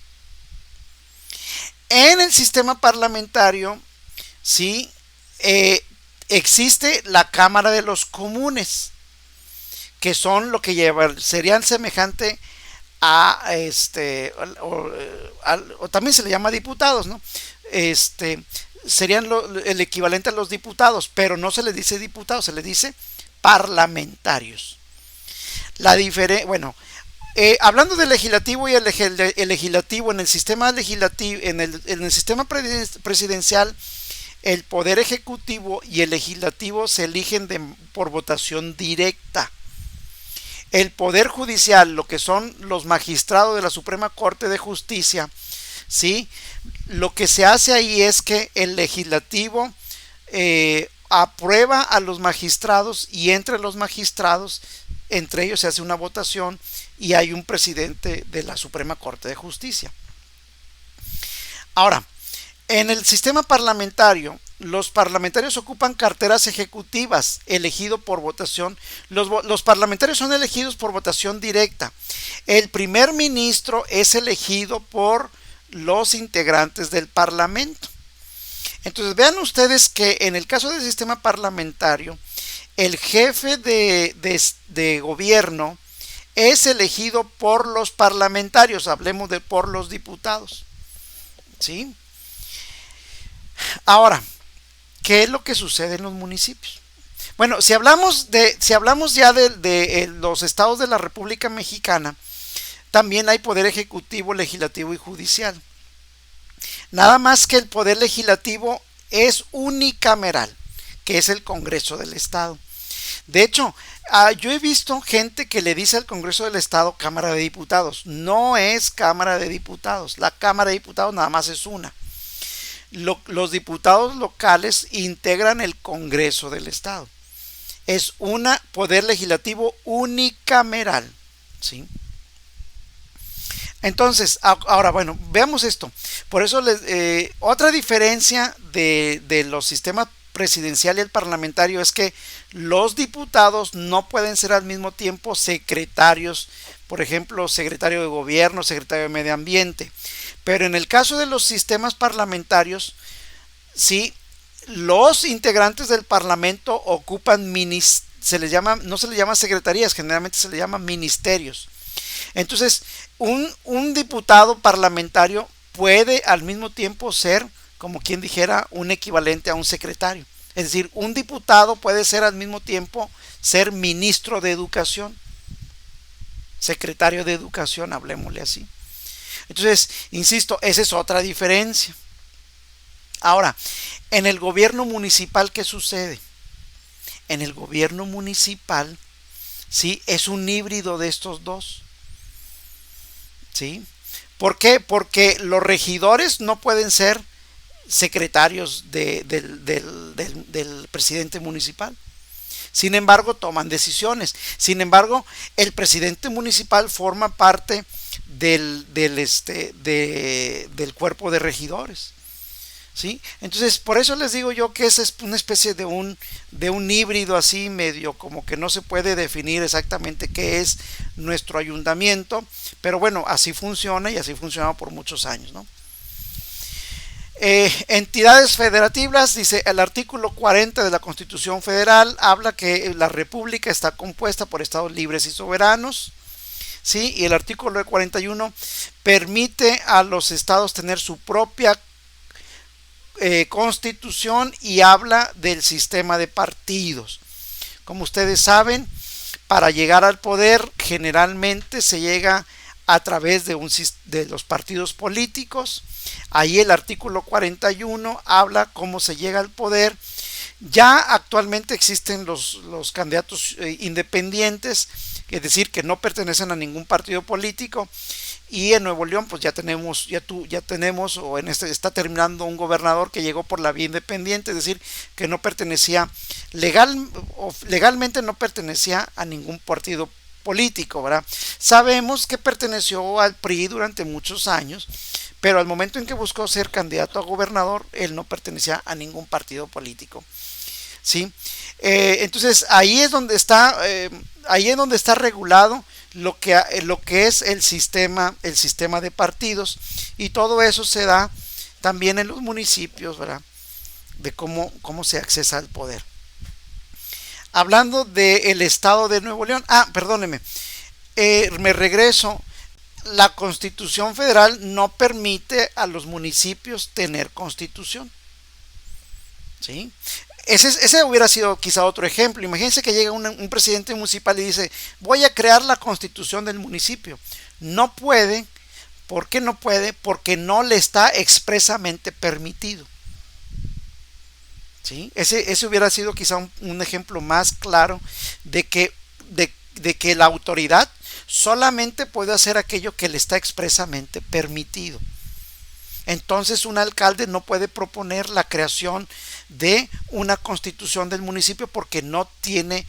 En el sistema parlamentario, sí, existe la Cámara de los Comunes, que son lo que serían semejante a o también se le llama diputados, ¿no? Serían el equivalente a los diputados, pero no se les dice diputados, se les dice parlamentarios. Hablando del legislativo y el legislativo, en el sistema legislativo, en el sistema presidencial, el poder ejecutivo y el legislativo se eligen por votación directa. El poder judicial, lo que son los magistrados de la Suprema Corte de Justicia, ¿sí? Lo que se hace ahí es que el legislativo aprueba a los magistrados y entre los magistrados, entre ellos se hace una votación y hay un presidente de la Suprema Corte de Justicia. Ahora, en el sistema parlamentario, los parlamentarios ocupan carteras ejecutivas elegido por votación. Los parlamentarios son elegidos por votación directa. El primer ministro es elegido por los integrantes del Parlamento. Entonces vean ustedes que en el caso del sistema parlamentario, el jefe de gobierno es elegido por los parlamentarios, hablemos de por los diputados, ¿sí? Ahora, ¿qué es lo que sucede en los municipios? Bueno, si hablamos ya de los estados de la República Mexicana, también hay poder ejecutivo, legislativo y judicial. Nada más que el poder legislativo es unicameral, que es el Congreso del Estado. De hecho, yo he visto gente que le dice al Congreso del Estado Cámara de Diputados. No es Cámara de Diputados. La Cámara de Diputados nada más es una. Los diputados locales integran el Congreso del Estado. Es un poder legislativo unicameral, ¿sí? Entonces, ahora, bueno, veamos esto. Por eso, otra diferencia de los sistemas presidencial y el parlamentario es que los diputados no pueden ser al mismo tiempo secretarios, por ejemplo, secretario de gobierno, secretario de medio ambiente. Pero en el caso de los sistemas parlamentarios, sí, los integrantes del parlamento ocupan no se les llama secretarías, generalmente se les llama ministerios. Entonces, un diputado parlamentario puede al mismo tiempo ser, como quien dijera, un equivalente a un secretario. Es decir, un diputado puede ser al mismo tiempo ser ministro de educación, secretario de educación, hablemosle así. Entonces, insisto, esa es otra diferencia. Ahora, en el gobierno municipal, ¿qué sucede? En el gobierno municipal, ¿sí? Es un híbrido de estos dos. ¿Sí? ¿Por qué? Porque los regidores no pueden ser secretarios del presidente municipal. Sin embargo, toman decisiones. Sin embargo, el presidente municipal forma parte del cuerpo de regidores. ¿Sí? Entonces, por eso les digo yo que esa es una especie de un híbrido así medio, como que no se puede definir exactamente qué es nuestro ayuntamiento, pero bueno, así funciona y así funcionaba por muchos años, ¿no? Entidades federativas, dice el artículo 40 de la Constitución Federal, habla que la República está compuesta por estados libres y soberanos, ¿sí? Y el artículo 41 permite a los estados tener su propia constitución y habla del sistema de partidos. Como ustedes saben, para llegar al poder generalmente se llega a través de los partidos políticos. Ahí el artículo 41 habla cómo se llega al poder. Ya actualmente existen los candidatos independientes, es decir, que no pertenecen a ningún partido político. Y en Nuevo León pues ya tenemos o está terminando un gobernador que llegó por la vía independiente, es decir, que no pertenecía legalmente no pertenecía a ningún partido político, ¿verdad? Sabemos que perteneció al PRI durante muchos años, pero al momento en que buscó ser candidato a gobernador, él no pertenecía a ningún partido político, ¿sí? Entonces ahí es donde está regulado lo que es el sistema de partidos, y todo eso se da también en los municipios, ¿verdad? De cómo se accesa al poder. Hablando del estado de Nuevo León, perdóneme, me regreso. La Constitución Federal no permite a los municipios tener constitución, ¿sí? Ese hubiera sido quizá otro ejemplo. Imagínense que llega un presidente municipal y dice: voy a crear la constitución del municipio. No puede. ¿Por qué no puede? Porque no le está expresamente permitido, ¿sí? Ese hubiera sido quizá un ejemplo más claro de que la autoridad solamente puede hacer aquello que le está expresamente permitido. Entonces un alcalde no puede proponer la creación de una constitución del municipio porque no tiene,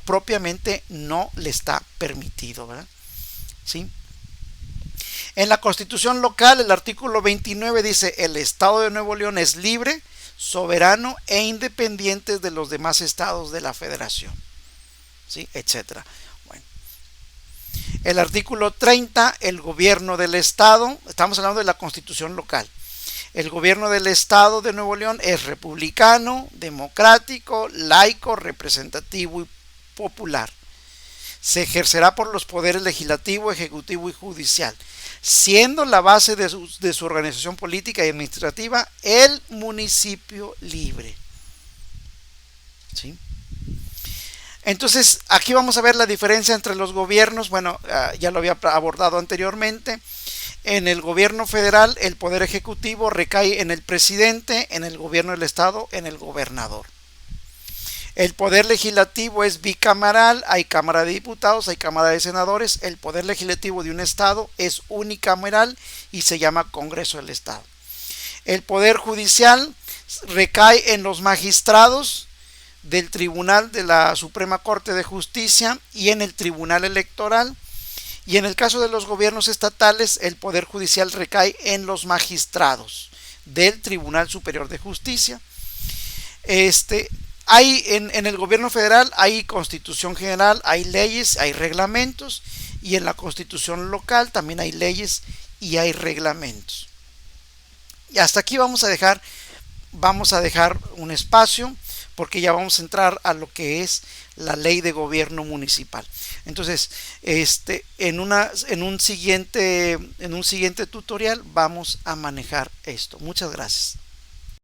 propiamente no le está permitido, ¿verdad? ¿Sí? En la Constitución local, el artículo 29 dice: el estado de Nuevo León es libre, soberano e independiente de los demás estados de la federación, ¿sí? Etcétera. El artículo 30, el gobierno del estado, estamos hablando de la Constitución local. El gobierno del estado de Nuevo León es republicano, democrático, laico, representativo y popular. Se ejercerá por los poderes legislativo, ejecutivo y judicial, siendo la base de su organización política y administrativa el municipio libre, ¿sí? Entonces aquí vamos a ver la diferencia entre los gobiernos. Bueno, ya lo había abordado anteriormente. En el gobierno federal, el poder ejecutivo recae en el presidente; en el gobierno del estado, en el gobernador. El poder legislativo es bicameral, hay Cámara de Diputados, hay Cámara de Senadores. El poder legislativo de un estado es unicameral y se llama Congreso del Estado. El poder judicial recae en los magistrados del Tribunal de la Suprema Corte de Justicia y en el Tribunal Electoral. Y en el caso de los gobiernos estatales, el poder judicial recae en los magistrados del Tribunal Superior de Justicia. Hay en el gobierno federal hay Constitución General, hay leyes, hay reglamentos, y en la Constitución local también hay leyes y hay reglamentos. Y hasta aquí vamos a dejar un espacio, porque ya vamos a entrar a lo que es la ley de gobierno municipal. Entonces, en un siguiente tutorial vamos a manejar esto. Muchas gracias.